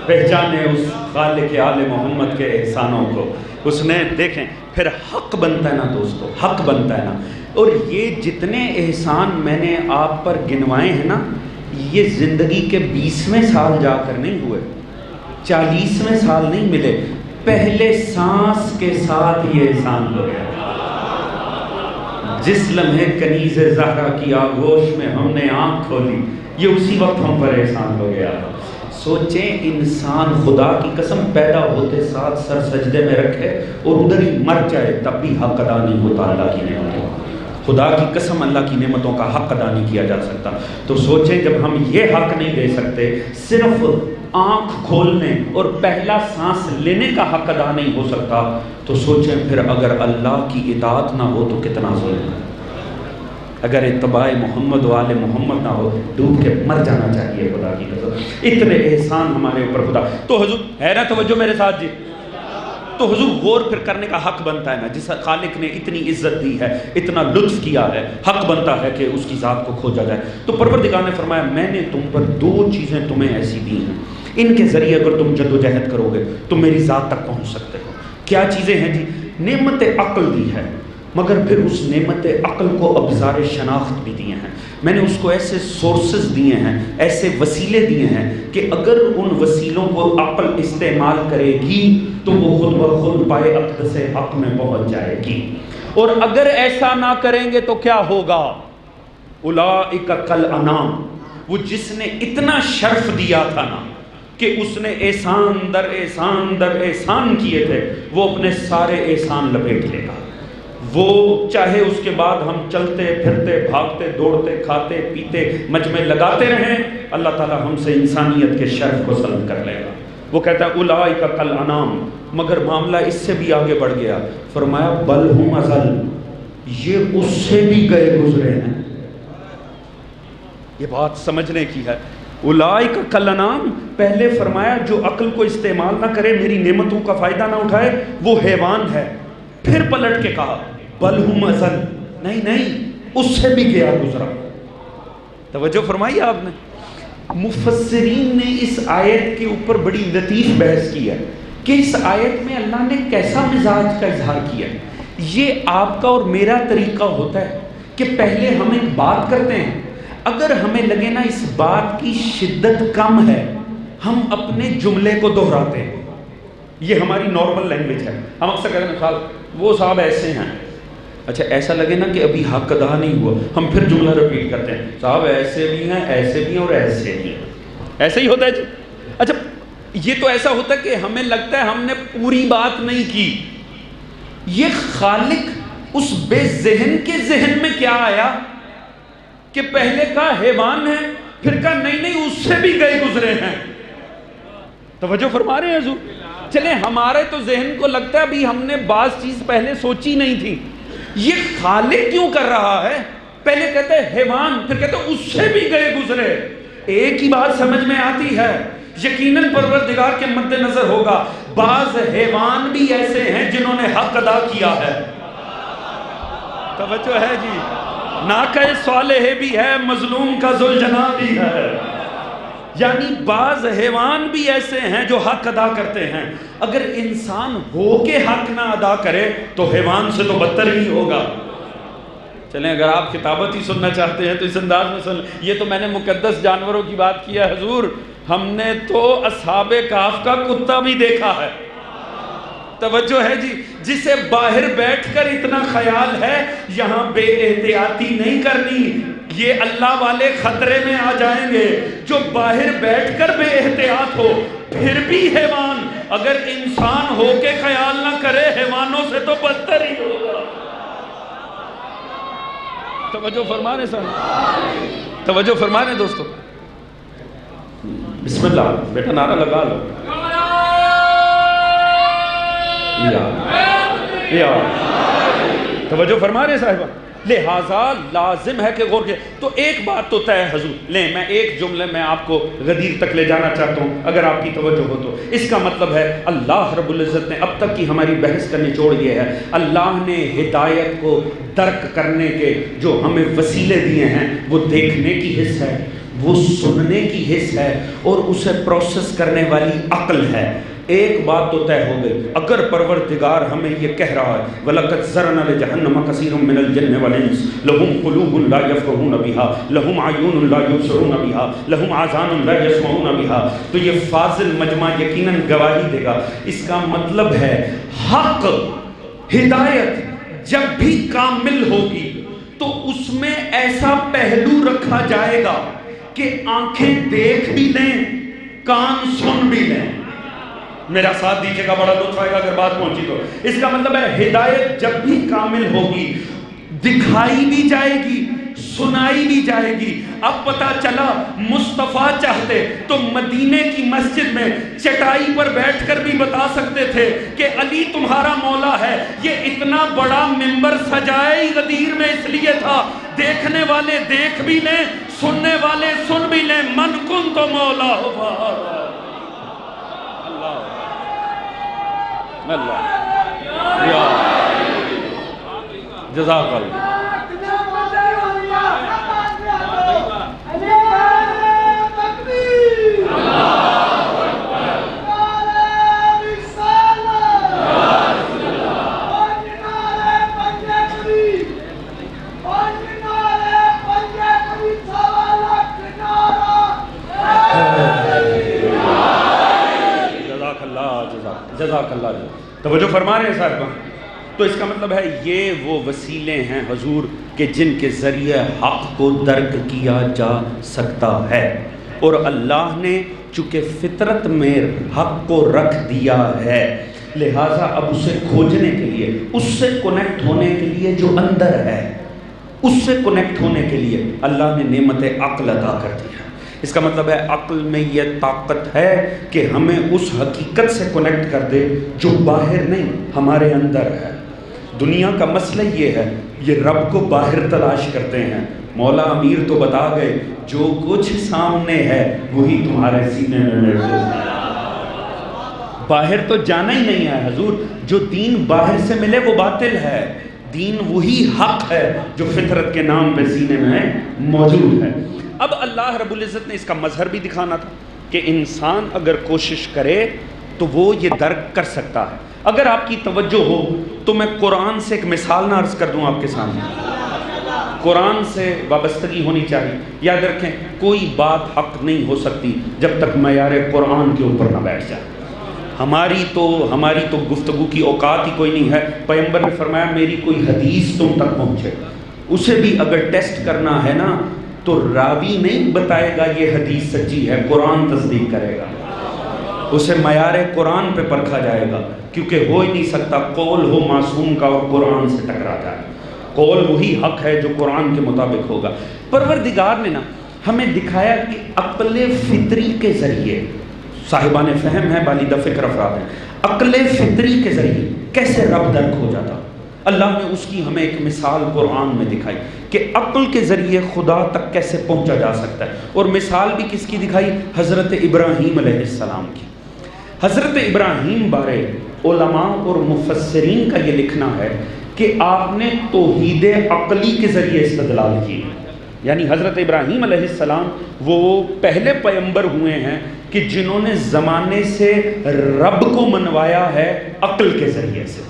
[SPEAKER 1] پہچانے اس خالق آل محمد کے احسانوں کو۔ اس نے دیکھیں پھر حق بنتا ہے نا دوستو، حق بنتا ہے نا۔ اور یہ جتنے احسان میں نے آپ پر گنوائے ہیں نا، یہ زندگی کے 20ویں سال جا کر نہیں ہوئے، 40ویں سال نہیں ملے، پہلے سانس کے ساتھ یہ احسان ہو گیا۔ جس لمحے کنیز زہرا کی آغوش میں ہم نے آنکھ کھولی، یہ اسی وقت ہم پر احسان ہو گیا۔ سوچیں، انسان خدا کی قسم پیدا ہوتے ساتھ سر سجدے میں رکھے اور ادھر ہی مر جائے تب بھی حق ادا نہیں ہوتا اللہ کی نعمتوں کا۔ خدا کی قسم اللہ کی نعمتوں کا حق ادا نہیں کیا جا سکتا۔ تو سوچیں، جب ہم یہ حق نہیں دے سکتے، صرف آنکھ کھولنے اور پہلا سانس لینے کا حق ادا نہیں ہو سکتا، تو سوچیں پھر اگر اللہ کی اطاعت نہ ہو تو کتنا ظلم ہے۔ اگر اتباع محمد و آل محمد نہ ہو، ڈوب کے مر جانا چاہیے خدا کی قسم۔ اتنے احسان ہمارے اوپر خدا۔ تو حضور ہے نا توجہ میرے ساتھ جی، تو حضور غور پھر کرنے کا حق بنتا ہے نا، جس خالق نے اتنی عزت دی ہے، اتنا لطف کیا ہے، حق بنتا ہے کہ اس کی ذات کو کھوجا جائے۔ تو پروردگار نے فرمایا، میں نے تم پر 2 چیزیں تمہیں ایسی دی ہیں، ان کے ذریعے اگر تم جد و جہد کرو گے تو میری ذات تک پہنچ سکتے ہو۔ کیا چیزیں ہیں جی؟ نعمت عقل دی ہے، مگر پھر اس نعمت عقل کو ابزار شناخت بھی دیے ہیں۔ میں نے اس کو ایسے سورسز دیے ہیں، ایسے وسیلے دیے ہیں کہ اگر ان وسیلوں کو عقل استعمال کرے گی تو وہ خود بخود پائے اقدس حق میں پہنچ جائے گی، اور اگر ایسا نہ کریں گے تو کیا ہوگا؟ اولئک کالانعام، وہ جس نے اتنا شرف دیا تھا نا کہ اس نے احسان در احسان در احسان کیے تھے، وہ اپنے سارے احسان لپیٹ لے گا۔ وہ چاہے اس کے بعد ہم چلتے پھرتے بھاگتے دوڑتے کھاتے پیتے مجمع لگاتے رہیں، اللہ تعالیٰ ہم سے انسانیت کے شرف کو سلب کر لے گا۔ وہ کہتا ہے اولئک کالانعام، مگر معاملہ اس سے بھی آگے بڑھ گیا، فرمایا بل ہم اضل، یہ اس سے بھی گئے گزرے ہیں۔ یہ بات سمجھنے کی ہے۔ اولئک کالانعام، پہلے فرمایا جو عقل کو استعمال نہ کرے، میری نعمتوں کا فائدہ نہ اٹھائے، وہ حیوان ہے۔ پھر پلٹ کے کہا بل ہم اضل، نہیں نہیں، اس سے بھی گیا گزرا۔ توجہ فرمائی آپ نے؟ مفسرین نے اس آیت کے اوپر بڑی لطیف بحث کی ہے کہ اس آیت میں اللہ نے کیسا مزاج کا اظہار کیا ہے۔ یہ آپ کا اور میرا طریقہ ہوتا ہے کہ پہلے ہم ایک بات کرتے ہیں، اگر ہمیں لگے نا اس بات کی شدت کم ہے، ہم اپنے جملے کو دہراتے ہیں۔ یہ ہماری نارمل لینگویج ہے۔ ہم اکثر کہتے ہیں وہ صاحب ایسے ہیں، اچھا ایسا لگے نا کہ ابھی حق ادا نہیں ہوا، ہم پھر جملہ رپیٹ کرتے ہیں، صاحب ایسے بھی ہیں، ایسے بھی ہیں اور ایسے بھی ہیں. ایسا ہی ہوتا ہے جی. اچھا یہ تو ایسا ہوتا ہے کہ ہمیں لگتا ہے ہم نے پوری بات نہیں کی. یہ خالق اس بے ذہن کے ذہن میں کیا آیا کہ پہلے کا حیوان ہے، پھر کا نہیں اس سے بھی گئے گزرے ہیں. توجہ فرما رہے ہیں حضور؟ چلیں ہمارے تو ذہن کو لگتا ہے ابھی ہم نے بعض چیز پہلے سوچی نہیں تھی. یہ خالق کیوں کر رہا ہے؟ پہلے کہتے ہیں حیوان، پھر کہتے ہیں اس سے بھی گئے گزرے. ایک ہی بات سمجھ میں آتی ہے، یقیناً پروردگار کے مد نظر ہوگا بعض حیوان بھی ایسے ہیں جنہوں نے حق ادا کیا ہے. توجہ ہے جی؟ ناقہ صالح بھی ہے، مظلوم کا ذوالجناح بھی ہے. یعنی بعض حیوان بھی ایسے ہیں جو حق ادا کرتے ہیں. اگر انسان ہو کے حق نہ ادا کرے تو حیوان سے تو بدتر ہی ہوگا. چلیں اگر آپ خطابت ہی سننا چاہتے ہیں تو اس انداز میں سن. یہ تو میں نے مقدس جانوروں کی بات کی ہے حضور، ہم نے تو اصحاب کہف کا کتا بھی دیکھا ہے. توجہ ہے جی؟ جسے باہر بیٹھ کر اتنا خیال ہے یہاں بے احتیاطی نہیں کرنی، یہ اللہ والے خطرے میں آ جائیں گے. جو باہر بیٹھ کر بے احتیاط ہو پھر بھی حیوان، اگر انسان ہو کے خیال نہ کرے حیوانوں سے تو بدتر ہی ہوگا. توجہ فرما رہے سن، توجہ فرما رہے دوستو. بسم اللہ بیٹا نعرہ لگا لو. یا توجہ فرما رہے صاحبہ. لہٰذا لازم ہے کہ غور کے. تو ایک بات تو طے ہے حضور، لیں میں ایک جملے میں آپ کو غدیر تک لے جانا چاہتا ہوں اگر آپ کی توجہ ہو تو. اس کا مطلب ہے اللہ رب العزت نے اب تک کی ہماری بحث کا نچوڑ یہ ہے، اللہ نے ہدایت کو درک کرنے کے جو ہمیں وسیلے دیے ہیں وہ دیکھنے کی حس ہے، وہ سننے کی حس ہے اور اسے پروسیس کرنے والی عقل ہے. ایک بات تو طے ہو گئی، اگر پروردگار ہمیں یہ کہہ رہا ہے وَلَقَدْ زَرَعْنَا لِجَهَنَّمَ كَثِيرٌ مِّنَ الْجِنِّ وَالْإِنسِ لَهُمْ قُلُوبٌ لَا يَفْقَهُونَ بِهَا لَهُمْ أَعْيُنٌ لَا يُبْصِرُونَ بِهَا لَهُمْ آذَانٌ لَا يَسْمَعُونَ بِهَا. تو یہ فاضل مجمع یقیناً گواہی دے گا. اس کا مطلب ہے حق ہدایت جب بھی کامل ہوگی تو اس میں ایسا پہلو رکھا جائے گا کہ آنکھیں دیکھ بھی لیں، کان سن بھی لیں. میرا ساتھ دیجیے گا، بڑا لطف آئے گا اگر بات پہنچی تو. اس کا مطلب ہے ہدایت جب بھی کامل ہوگی دکھائی بھی جائے گی، سنائی بھی جائے گی. اب پتا چلا مصطفیٰ چاہتے تو مدینے کی مسجد میں چٹائی پر بیٹھ کر بھی بتا سکتے تھے کہ علی تمہارا مولا ہے. یہ اتنا بڑا منبر سجائے ہی غدیر میں اس لیے تھا دیکھنے والے دیکھ بھی لیں، سننے والے سن بھی لیں. من کن تو مولا ہو اللہ یا جزاک اللہ. جزاک اللہ. توجہ فرما رہے ہیں صاحبہ. تو اس کا مطلب ہے یہ وہ وسیلے ہیں حضور کہ جن کے ذریعے حق کو درک کیا جا سکتا ہے. اور اللہ نے چونکہ فطرت میں حق کو رکھ دیا ہے لہٰذا اب اسے کھوجنے کے لیے، اس سے کنیکٹ ہونے کے لیے جو اندر ہے، اس سے کنیکٹ ہونے کے لیے اللہ نے نعمت عقل عطا کر دی ہے. اس کا مطلب ہے عقل میں یہ طاقت ہے کہ ہمیں اس حقیقت سے کنیکٹ کر دے جو باہر نہیں ہمارے اندر ہے. دنیا کا مسئلہ یہ ہے، یہ رب کو باہر تلاش کرتے ہیں. مولا امیر تو بتا گئے جو کچھ سامنے ہے وہی تمہارے سینے میں محفوظ ہے. باہر تو جانا ہی نہیں ہے حضور. جو دین باہر سے ملے وہ باطل ہے، دین وہی حق ہے جو فطرت کے نام پہ سینے میں موجود ہے. اب اللہ رب العزت نے اس کا مظہر بھی دکھانا تھا کہ انسان اگر کوشش کرے تو وہ یہ درک کر سکتا ہے. اگر آپ کی توجہ ہو تو میں قرآن سے ایک مثال نہ عرض کر دوں آپ کے سامنے. قرآن سے وابستگی ہونی چاہیے. یاد رکھیں کوئی بات حق نہیں ہو سکتی جب تک معیار قرآن کے اوپر نہ بیٹھ جائے. ہماری تو گفتگو کی اوقات ہی کوئی نہیں ہے. پیغمبر نے فرمایا میری کوئی حدیث تم تک پہنچے، اسے بھی اگر ٹیسٹ کرنا ہے نا تو راوی نہیں بتائے گا یہ حدیث سچی ہے، قرآن تصدیق کرے گا. اسے معیار قرآن پہ پرکھا جائے گا، کیونکہ ہو ہی نہیں سکتا قول ہو معصوم کا اور قرآن سے ٹکرا جائے. قول وہی حق ہے جو قرآن کے مطابق ہوگا. پروردگار نے نا ہمیں دکھایا کہ عقل فطری کے ذریعے، صاحبان فہم ہیں، بالیدہ فکر افراد ہیں، عقل فطری کے ذریعے کیسے رب درک ہو جاتا. اللہ نے اس کی ہمیں ایک مثال قرآن میں دکھائی کہ عقل کے ذریعے خدا تک کیسے پہنچا جا سکتا ہے. اور مثال بھی کس کی دکھائی؟ حضرت ابراہیم علیہ السلام کی. حضرت ابراہیم بارے علماء اور مفسرین کا یہ لکھنا ہے کہ آپ نے توحید عقلی کے ذریعے استدلال کی. یعنی حضرت ابراہیم علیہ السلام وہ پہلے پیغمبر ہوئے ہیں کہ جنہوں نے زمانے سے رب کو منوایا ہے عقل کے ذریعے سے،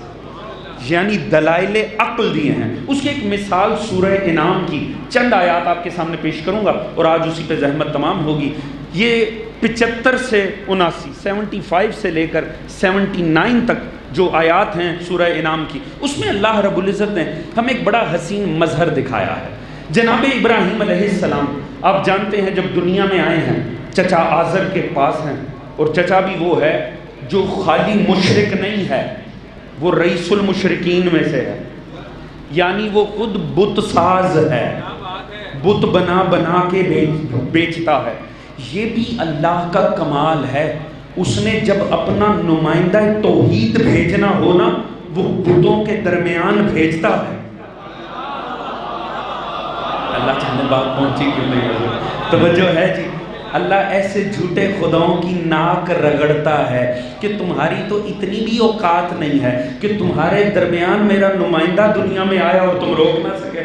[SPEAKER 1] یعنی دلائل عقل دیے ہیں. اس کی ایک مثال سورہ انعام کی چند آیات آپ کے سامنے پیش کروں گا اور آج اسی پہ زحمت تمام ہوگی. یہ 75 سے 79 75 سے لے کر 79 تک جو آیات ہیں سورہ انعام کی، اس میں اللہ رب العزت نے ہمیں ایک بڑا حسین مظہر دکھایا ہے. جناب ابراہیم علیہ السلام آپ جانتے ہیں جب دنیا میں آئے ہیں چچا آزر کے پاس ہیں، اور چچا بھی وہ ہے جو خالی مشرک نہیں ہے، وہ رئیس المشرکین میں سے ہے. یعنی وہ خود بت ساز ہے، بت بنا بنا کے بیچتا ہے. یہ بھی اللہ کا کمال ہے. اس نے جب اپنا نمائندہ توحید بھیجنا ہو نا وہ بتوں کے درمیان بھیجتا ہے. اللہ چاہنے بات پہنچی کیوں نہیں ہے؟ توجہ ہے جی. اللہ ایسے جھوٹے خداؤں کی ناک رگڑتا ہے کہ تمہاری تو اتنی بھی اوقات نہیں ہے کہ تمہارے درمیان میرا نمائندہ دنیا میں آیا اور تم روک نہ سکے.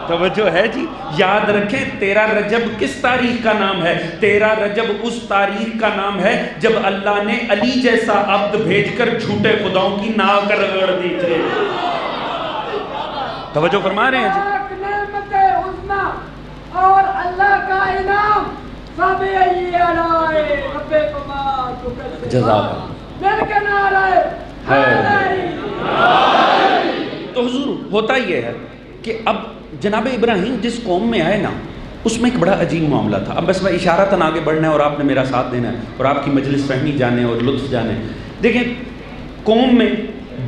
[SPEAKER 1] توجہ ہے جی. یاد رکھیں 13 رجب کس تاریخ کا نام ہے؟ 13 رجب اس تاریخ کا نام ہے جب اللہ نے علی جیسا عبد بھیج کر جھوٹے خداؤں کی ناک رگڑ دی تھی. توجہ فرما رہے ہیں جی.
[SPEAKER 2] اور اللہ کا انعام
[SPEAKER 1] جزاک
[SPEAKER 2] مل کے نعرہ
[SPEAKER 1] تو حضور ہوتا یہ ہے کہ اب جناب ابراہیم جس قوم میں آئے نا اس میں ایک بڑا عجیب معاملہ تھا. اب بس میں اشارتاً آگے بڑھنا ہے اور آپ نے میرا ساتھ دینا ہے اور آپ کی مجلس فہمی جانے اور لطف جانے. دیکھیں قوم میں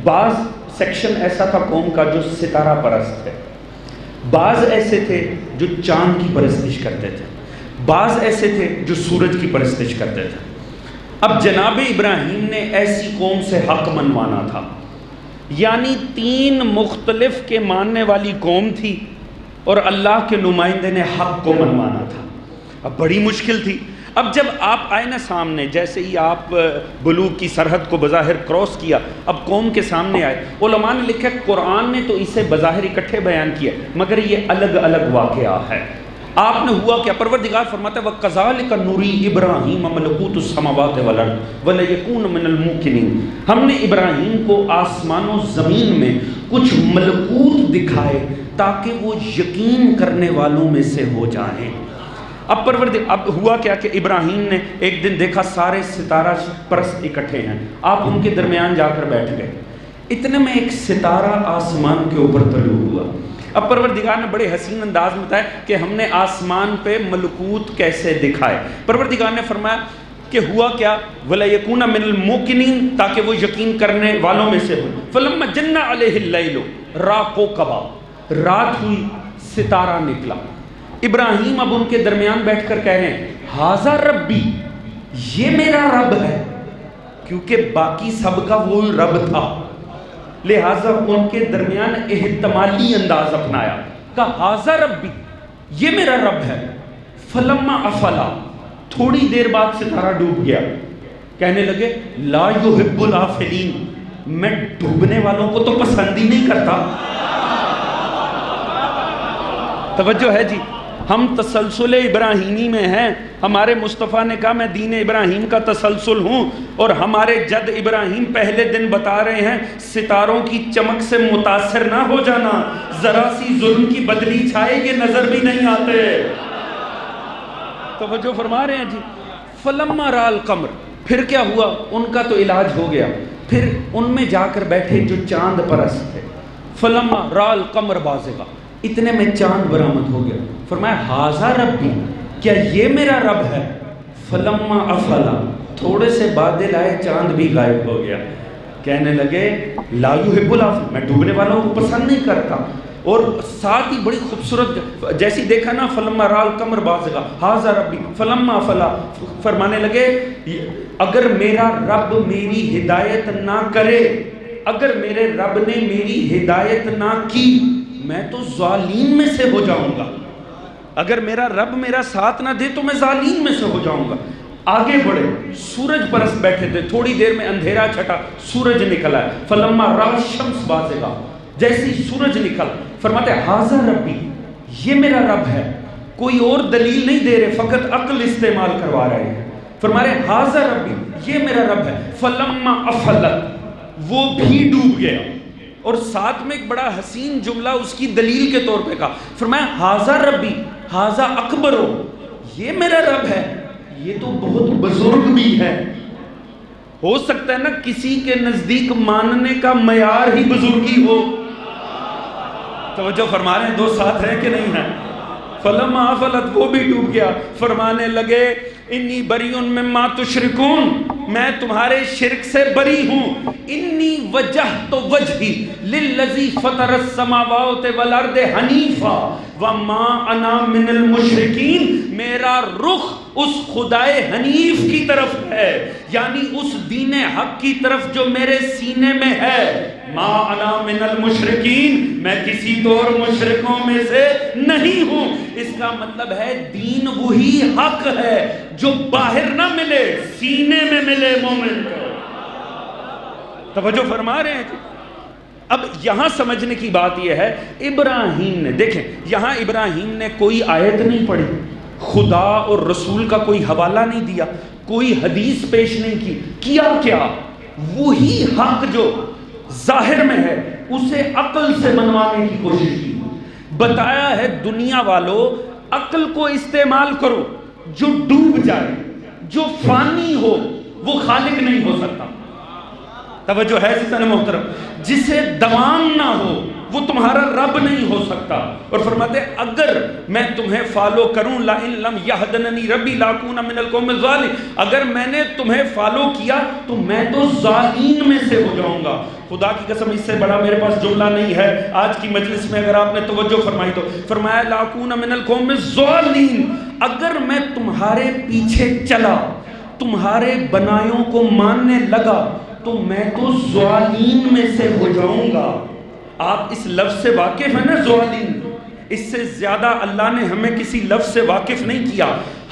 [SPEAKER 1] بعض سیکشن ایسا تھا قوم کا جو ستارہ پرست ہے، بعض ایسے تھے جو چاند کی پرستش کرتے تھے، بعض ایسے تھے جو سورج کی پرستش کرتے تھے. اب جناب ابراہیم نے ایسی قوم سے حق منوانا تھا. یعنی 3 مختلف کے ماننے والی قوم تھی اور اللہ کے نمائندے نے حق کو منوانا تھا. اب بڑی مشکل تھی. اب جب آپ آئے نا سامنے، جیسے ہی آپ بلوغ کی سرحد کو بظاہر کراس کیا، اب قوم کے سامنے آئے. علماء نے لکھا قرآن نے تو اسے بظاہر اکٹھے بیان کیا مگر یہ الگ الگ واقعہ ہے. آپ نے ہوا کیا؟ پروردگار فرماتا ہے وَكَذَلِكَ نُرِي إِبْرَاهِيمَ مَلَكُوتُ السَّمَاوَاتِ وَالْأَرْضِ وَلَيَكُونَ مِنَ الْمُوقِنِينَ. ہم نے ابراہیم کو آسمان و زمین میں کچھ ملکوت دکھائے تاکہ وہ یقین کرنے والوں میں سے ہو جائیں. اب ہوا کیا کہ ابراہیم نے ایک دن دیکھا سارے ستارہ پرست اکٹھے ہیں. آپ ان کے درمیان جا کر بیٹھ گئے. اتنے میں ایک ستارہ آسمان کے اوپر طلوع ہوا. اب پروردگار نے بڑے حسین انداز میں بتایا کہ ہم نے آسمان پہ ملکوت کیسے دکھائے. پروردگار نے فرمایا کہ ہوا کیا وَلَيَكُونَ مِنَ الْمُوقِنِينَ تاکہ وہ یقین کرنے والوں میں سے ہو. فَلَمَّا جَنَّ عَلَيْهِ اللَّيْلُ رَأَى كَوْكَبًا. رات ہوئی ستارہ نکلا. ابراہیم اب ان کے درمیان بیٹھ کر کہہ رہے ہیں ہاذا ربی، یہ میرا رب ہے، کیونکہ باقی سب کا وہ رب تھا. لہٰذا ان کے درمیان احتمالی انداز اپنایا، کہا ہاذا ربی، یہ میرا رب ہے. فلما افلا، تھوڑی دیر بعد ستارہ ڈوب گیا. کہنے لگے لا یحب الافلین، میں ڈوبنے والوں کو تو پسند ہی نہیں کرتا. توجہ ہے جی. ہم تسلسل ابراہیمی میں ہیں. ہمارے مصطفیٰ نے کہا میں دین ابراہیم کا تسلسل ہوں، اور ہمارے جد ابراہیم پہلے دن بتا رہے ہیں ستاروں کی چمک سے متاثر نہ ہو جانا، ذرا سی ظلم کی بدلی چھائے یہ نظر بھی نہیں آتے. توجہ فرما رہے ہیں جی. فلما رأى القمر، پھر کیا ہوا؟ ان کا تو علاج ہو گیا، پھر ان میں جا کر بیٹھے جو چاند پرست تھے، فلما رال قمر بازغا، اتنے میں چاند برآمد ہو گیا، فرمایا ھذا ربی، کیا یہ میرا رب ہے؟ فلما افلا، تھوڑے سے بادل آئے، چاند بھی غائب ہو گیا۔ کہنے لگے لا یحب الافل، میں ڈوبنے والوں کو پسند نہیں کرتا۔ اور ساتھ ہی بڑی خوبصورت، جیسی دیکھا نا فلما رال قمر بازغا ھذا ربی فلما افلا، فرمانے لگے اگر میرا رب میری ہدایت نہ کرے، اگر میرے رب نے میری ہدایت نہ کی، میں تو ظالمین میں سے ہو جاؤں گا۔ اگر میرا رب میرا ساتھ نہ دے تو میں ظالمین میں سے ہو جاؤں گا۔ آگے بڑھے، سورج پرست بیٹھے تھے، تھوڑی دیر میں اندھیرا چھٹا، سورج نکلا ہے، فلما را الشمس بازغا، جیسے ہی سورج نکل، فرماتے ہیں ھذا ربی، یہ میرا رب ہے۔ کوئی اور دلیل نہیں دے رہے، فقط عقل استعمال کروا رہے ہیں۔ فرما رہے ھذا ربی، یہ میرا رب ہے۔ فلما افلت، وہ بھی ڈوب گیا۔ اور ساتھ میں ایک بڑا حسین جملہ اس کی دلیل کے طور پہ کہا، فرمایا ھذا ربی ھذا اکبر، یہ میرا رب ہے، یہ تو بہت بزرگ بھی ہے۔ ہو سکتا ہے نا کسی کے نزدیک ماننے کا معیار ہی بزرگی ہو۔ توجہ فرما رہے ہیں، دو ساتھ ہیں کہ نہیں ہیں؟ فلما افلت، وہ بھی ڈوب گیا۔ فرمانے لگے انی بریء مما تشرکون، میں تمہارے شرک سے بری ہوں۔ انی وجہت وجہی للذی فطر السماوات والارض حنیفا وما انا من المشرکین، میرا رخ اس خدائے حنیف کی طرف ہے، یعنی اس دین حق کی طرف جو میرے سینے میں ہے۔ ما انا من المشرکین، میں کسی طور مشرکوں میں سے نہیں ہوں۔ اس کا مطلب ہے دین وہی حق ہے جو باہر نہ ملے، سینے میں ملے مومن کو۔ توجہ فرما رہے ہیں کہ اب یہاں سمجھنے کی بات یہ ہے، ابراہیم نے، دیکھیں یہاں ابراہیم نے کوئی آیت نہیں پڑھی، خدا اور رسول کا کوئی حوالہ نہیں دیا، کوئی حدیث پیش نہیں کی، کیا وہی حق جو ظاہر میں ہے اسے عقل سے منوانے کی کوشش کی۔ بتایا ہے دنیا والوں، عقل کو استعمال کرو، جو ڈوب جائے، جو فانی ہو، وہ خالق نہیں ہو سکتا۔ توجہ ہے سیدنا محترم، جسے دوام نہ ہو وہ تمہارا رب نہیں ہو سکتا۔ اور فرماتے ہیں اگر میں تمہیں فالو کروں، لئن لم یہدننی ربی لاکون من القوم الظالمین، اگر میں نے تمہیں فالو کیا تو میں تو ظالمین میں سے ہو جاؤں گا۔ خدا کی قسم اس سے بڑا میرے پاس جملہ نہیں ہے آج کی مجلس میں، اگر آپ نے توجہ فرمائی تو۔ فرمایا لاکون من القوم الظالمین، اگر میں تمہارے پیچھے چلا، تمہارے بنائیوں کو ماننے لگا تو میں تو ظالمین میں سے ہو جاؤں گا۔ آپ اس لفظ سے واقف ہیں نا، ظالم؟ اس سے زیادہ اللہ نے ہمیں کسی لفظ سے واقف نہیں کیا۔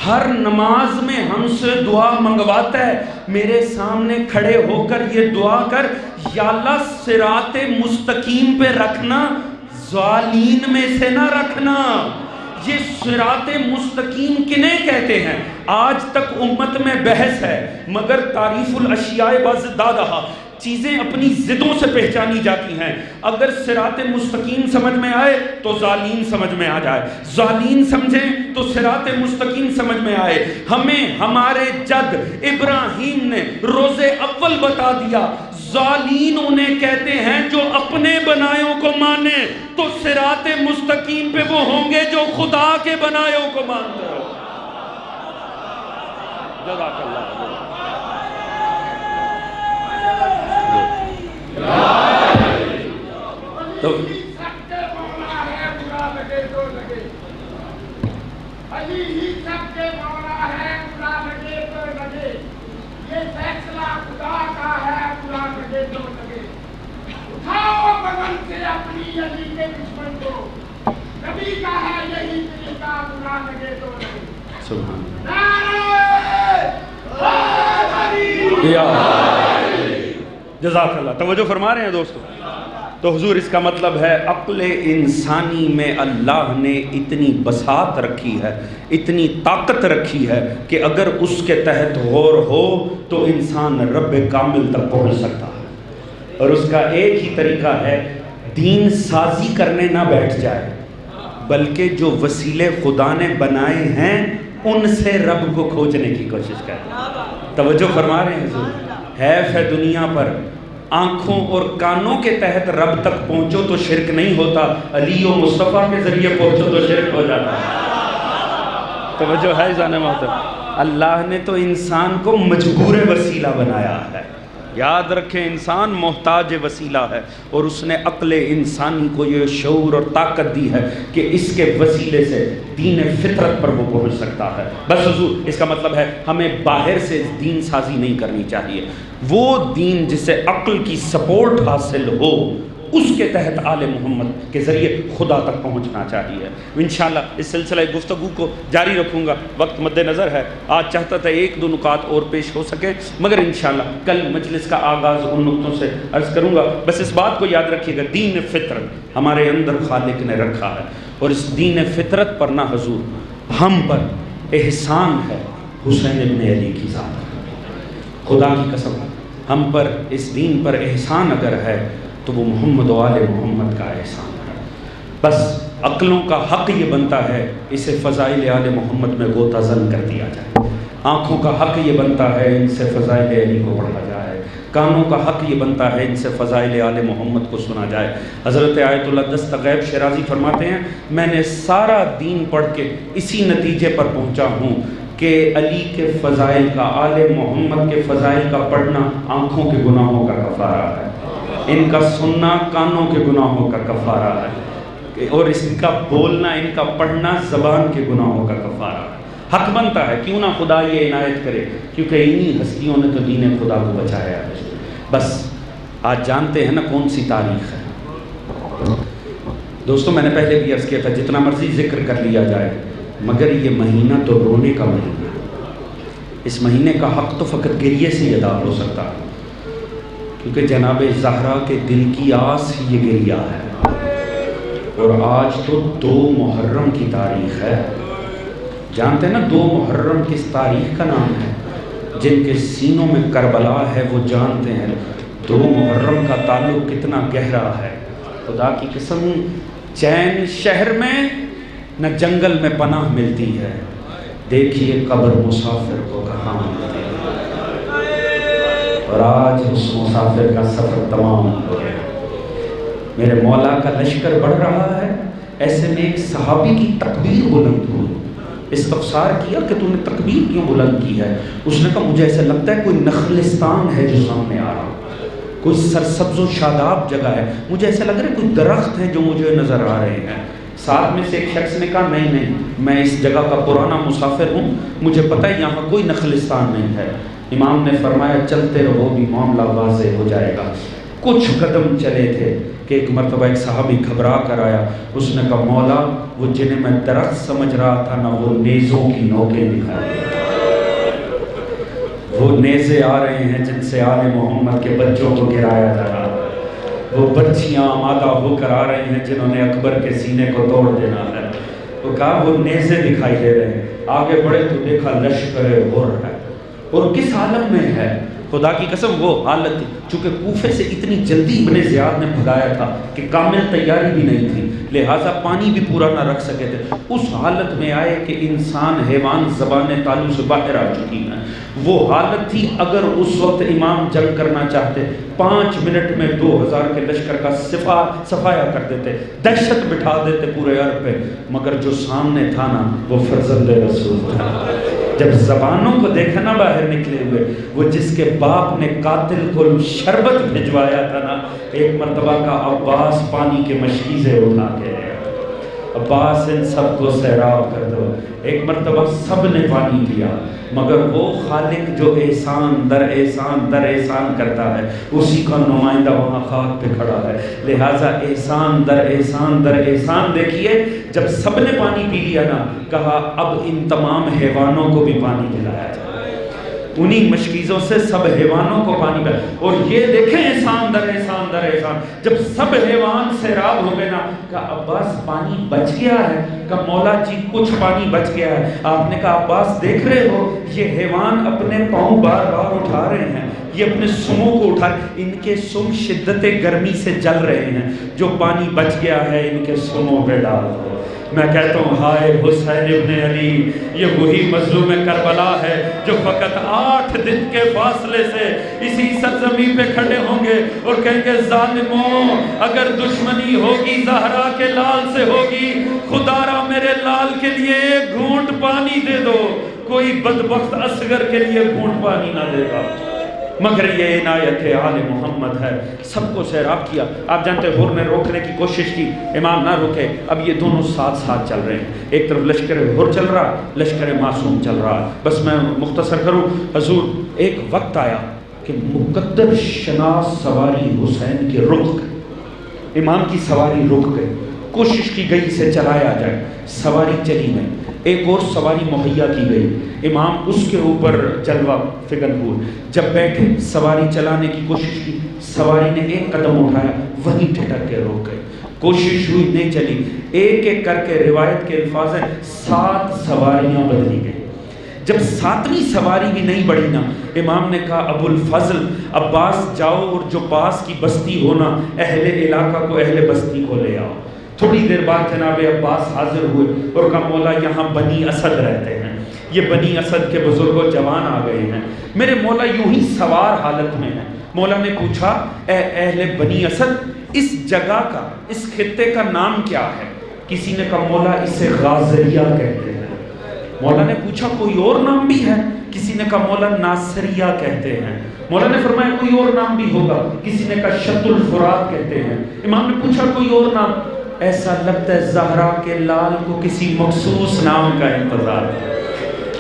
[SPEAKER 1] ہر نماز میں ہم سے دعا منگواتا ہے، میرے سامنے کھڑے ہو کر یہ دعا کر، یا اللہ صراط مستقیم پہ رکھنا، ظالمین میں سے نہ رکھنا۔ یہ صراط مستقیم کنہیں کہتے ہیں؟ آج تک امت میں بحث ہے، مگر تعریف الاشیاء بازدادہا، چیزیں اپنی ضدوں سے پہچانی جاتی ہیں۔ اگر صراط مستقیم سمجھ میں آئے تو ظالین سمجھ میں آ جائے، ظالین سمجھیں تو صراط مستقیم سمجھ میں آئے۔ ہمیں ہمارے جد ابراہیم نے روز اول بتا دیا، ظالین انہیں کہتے ہیں جو اپنے بنائیوں کو مانے، تو صراط مستقیم پہ وہ ہوں گے جو خدا کے بنائیوں کو مانتے ہو۔ جزاک اللہ۔ تو جزاک اللہ، توجہ فرما رہے ہیں دوستو۔ تو حضور اس کا مطلب ہے عقل انسانی میں اللہ نے اتنی بساط رکھی ہے، اتنی طاقت رکھی ہے کہ اگر اس کے تحت غور ہو تو انسان رب کامل تک پہنچ سکتا ہے۔ اور اس کا ایک ہی طریقہ ہے، دین سازی کرنے نہ بیٹھ جائے، بلکہ جو وسیلے خدا نے بنائے ہیں ان سے رب کو کھوجنے کی کوشش کریں۔ توجہ فرما رہے ہیں حضور، حیف ہے دنیا پر آنکھوں اور کانوں کے تحت رب تک پہنچو تو شرک نہیں ہوتا، علی و مصطفیٰ کے ذریعے پہنچو تو شرک ہو جاتا ہے۔ توجہ ہے جان محترم، اللہ نے تو انسان کو مجبور وسیلہ بنایا ہے۔ یاد رکھیں انسان محتاج وسیلہ ہے، اور اس نے عقل انسانی کو یہ شعور اور طاقت دی ہے کہ اس کے وسیلے سے دین فطرت پر وہ پہنچ سکتا ہے۔ بس حضور اس کا مطلب ہے ہمیں باہر سے دین سازی نہیں کرنی چاہیے، وہ دین جسے عقل کی سپورٹ حاصل ہو اس کے تحت آل محمد کے ذریعے خدا تک پہنچنا چاہیے۔ انشاءاللہ اس سلسلہ گفتگو کو جاری رکھوں گا، وقت مد نظر ہے، آج چاہتا تھا ایک دو نکات اور پیش ہو سکے، مگر انشاءاللہ کل مجلس کا آغاز ان نقطوں سے عرض کروں گا۔ بس اس بات کو یاد رکھیے گا، دین فطرت ہمارے اندر خالق نے رکھا ہے، اور اس دین فطرت پر نہ حضور ہم پر احسان ہے حسین ابن علی کی ذات۔ خدا کی قسم ہم پر اس دین پر احسان اگر ہے تو وہ محمد و آل محمد کا احسان ہے۔ بس عقلوں کا حق یہ بنتا ہے اسے فضائل آل محمد میں غوطہ زن کر دیا جائے، آنکھوں کا حق یہ بنتا ہے ان سے فضائل علی کو پڑھا جائے، کانوں کا حق یہ بنتا ہے ان سے فضائل آل محمد کو سنا جائے۔ حضرت آیت اللہ دست غیب شیرازی فرماتے ہیں میں نے سارا دین پڑھ کے اسی نتیجے پر پہنچا ہوں کہ علی کے فضائل کا، آل محمد کے فضائل کا پڑھنا آنکھوں کے گناہوں کا کفارہ ہے، ان کا سننا کانوں کے گناہوں کا کفارہ ہے، اور اس کا بولنا، ان کا پڑھنا زبان کے گناہوں کا کفارہ ہے۔ حق بنتا ہے کیوں نہ خدا یہ عنایت کرے، کیونکہ انہی ہستیوں نے تو دین خدا کو بچایا ہے۔ بس آج جانتے ہیں نا کون سی تاریخ ہے دوستوں، میں نے پہلے بھی عرض کیا تھا جتنا مرضی ذکر کر لیا جائے مگر یہ مہینہ تو رونے کا مہینہ ہے، اس مہینے کا حق تو فقط گریے سے ادا ہو سکتا ہے، کیونکہ جناب زہرا کے دل کی آس ہی یہ گریہ ہے، اور آج تو 2 محرم کی تاریخ ہے۔ جانتے ہیں نا 2 محرم کس تاریخ کا نام ہے؟ جن کے سینوں میں کربلا ہے وہ جانتے ہیں 2 محرم کا تعلق کتنا گہرا ہے۔ خدا کی قسم چین شہر میں نہ جنگل میں پناہ ملتی ہے، دیکھیے قبر مسافر کو کہاں ملتی ہے، اور آج اس مسافر کا سفر تمام ہو گیا۔ میرے مولا کا لشکر بڑھ رہا ہے، ایسے میں ایک صحابی کی تکبیر بلند ہوئی، استفسار کیا کہ تو نے تکبیر کیوں بلند کی ہے؟ اس نے کہا مجھے ایسا لگتا ہے کوئی نخلستان ہے جو سامنے آ رہا، کوئی سرسبز و شاداب جگہ ہے، مجھے ایسا لگ رہا ہے کوئی درخت ہے جو مجھے نظر آ رہے ہیں۔ ساتھ میں سے ایک شخص نے کہا نہیں میں اس جگہ کا پرانا مسافر ہوں، مجھے پتہ ہے یہاں کوئی نخلستان نہیں ہے۔ امام نے فرمایا چلتے رہو بھی معاملہ واضح ہو جائے گا۔ کچھ قدم چلے تھے کہ ایک مرتبہ ایک صحابی گھبرا کر آیا، اس نے کہا مولا وہ جنہیں میں درخت سمجھ رہا تھا نہ وہ نیزوں کی نوکیں دکھائی، وہ نیزے آ رہے ہیں جن سے آل محمد کے بچوں کو گرایا جا رہا ہے، وہ بچیاں آمادہ ہو کر آ رہی ہیں جنہوں نے اکبر کے سینے کو توڑ دینا ہے۔ وہ کہا وہ نیزے دکھائی دے رہے ہیں، آگے بڑھے تو دیکھا لشکر غر ہے، اور کس حالت میں ہے؟ خدا کی قسم وہ حالت تھی، چونکہ کوفے سے اتنی جلدی ابن زیاد نے بھگایا تھا کہ کامل تیاری بھی نہیں تھی، لہٰذا پانی بھی پورا نہ رکھ سکے تھے۔ اس حالت میں آئے کہ انسان حیوان زبان تالو سے باہر آ چکی ہیں، وہ حالت تھی اگر اس وقت امام جنگ کرنا چاہتے 5 منٹ میں 2000 کے لشکر کا صفایا کر دیتے، دہشت بٹھا دیتے پورے عرب پہ، مگر جو سامنے تھا نا وہ فرزند رسول تھا۔ جب زبانوں کو دیکھا نا باہر نکلے ہوئے، وہ جس کے باپ نے قاتل کو شربت بھجوایا تھا نا، ایک مرتبہ کا عباس پانی کے مشکیزیں اٹھا کے لے عباس ان سب کو سیراب کر دو، ایک مرتبہ سب نے پانی پیا، مگر وہ خالق جو احسان در احسان در احسان کرتا ہے اسی کا نمائندہ وہاں خاک پہ کھڑا ہے، لہٰذا احسان در احسان در احسان دیکھیے۔ جب سب نے پانی پی لیا نا، کہا اب ان تمام حیوانوں کو بھی پانی پلایا جائے، انہی مشکیزوں سے سب حیوانوں کو پانی پلایا، اور یہ دیکھیں احسان در احسان در احسان۔ جب سب حیوان سیراب ہو گئے نا، کہا عباس پانی بچ گیا ہے؟ کہا مولا جی کچھ پانی بچ گیا ہے۔ آپ نے کہا عباس دیکھ رہے ہو یہ حیوان اپنے پاؤں بار بار اٹھا رہے ہیں، یہ اپنے سموں کو اٹھا رہے ہیں، ان کے سم شدت گرمی سے جل رہے ہیں، جو پانی بچ گیا ہے ان کے سموں پہ ڈال دو۔ میں کہتا ہوں ہائے حسین ابن علی، یہ وہی مظلوم کربلا ہے جو فقط 8 دن کے فاصلے سے اسی سرزمین پہ کھڑے ہوں گے اور کہیں گے ظالموں اگر دشمنی ہوگی زہرا کے لال سے ہوگی، خدا را میرے لال کے لیے ایک گھونٹ پانی دے دو، کوئی بدبخت اصغر کے لیے گھونٹ پانی نہ دے گا، مگر یہ عنایت آل محمد ہے۔ سب کو سیراب کیا، آپ جانتے حر نے روکنے کی کوشش کی، امام نہ رکے، اب یہ دونوں ساتھ ساتھ چل رہے ہیں، ایک طرف لشکر حر چل رہا، لشکر معصوم چل رہا۔ بس میں مختصر کروں، حضور ایک وقت آیا کہ مقدر شناس سواری حسین کے رک گئے، امام کی سواری رک گئی، کوشش کی گئی اسے چلایا جائے، سواری چلی گئی، ایک اور سواری مہیا کی گئی، امام اس کے اوپر جلوہ فکر ہوئے، جب بیٹھے سواری چلانے کی کوشش کی، سواری نے ایک قدم اٹھایا، وہیں ٹھٹک کے روک گئے، کوشش ہوئی نہیں چلی، ایک ایک کر کے روایت کے الفاظ ہیں 7 سواریاں بدلی گئی۔ جب 7ویں سواری بھی نہیں بڑھی نا، امام نے کہا ابو الفضل عباس جاؤ اور جو پاس کی بستی ہونا اہل علاقہ کو اہل بستی کو لے آؤ۔ تھوڑی دیر بعد جناب عباس حاضر ہوئے اور کہا مولا یہاں بنی اسد رہتے ہیں، یہ بنی اسد کے بزرگ و جوان آ گئے ہیں، میرے مولا یوں ہی سوار حالت میں ہیں۔ مولا نے پوچھا اے اہل بنی اسد اس جگہ کا، اس خطے کا نام کیا ہے؟ کسی نے کہا مولا اسے غازریہ کہتے ہیں۔ مولا نے پوچھا کوئی اور نام بھی ہے؟ کسی نے کہا مولا ناصریہ کہتے ہیں۔ مولا نے فرمایا کوئی اور نام بھی ہوگا؟ کسی نے کہا شط الفرات کہتے ہیں۔ امام نے پوچھا کوئی اور نام؟ ایسا لگتا ہے زہرا کے لال کو کسی مخصوص نام کا انتظار ہے۔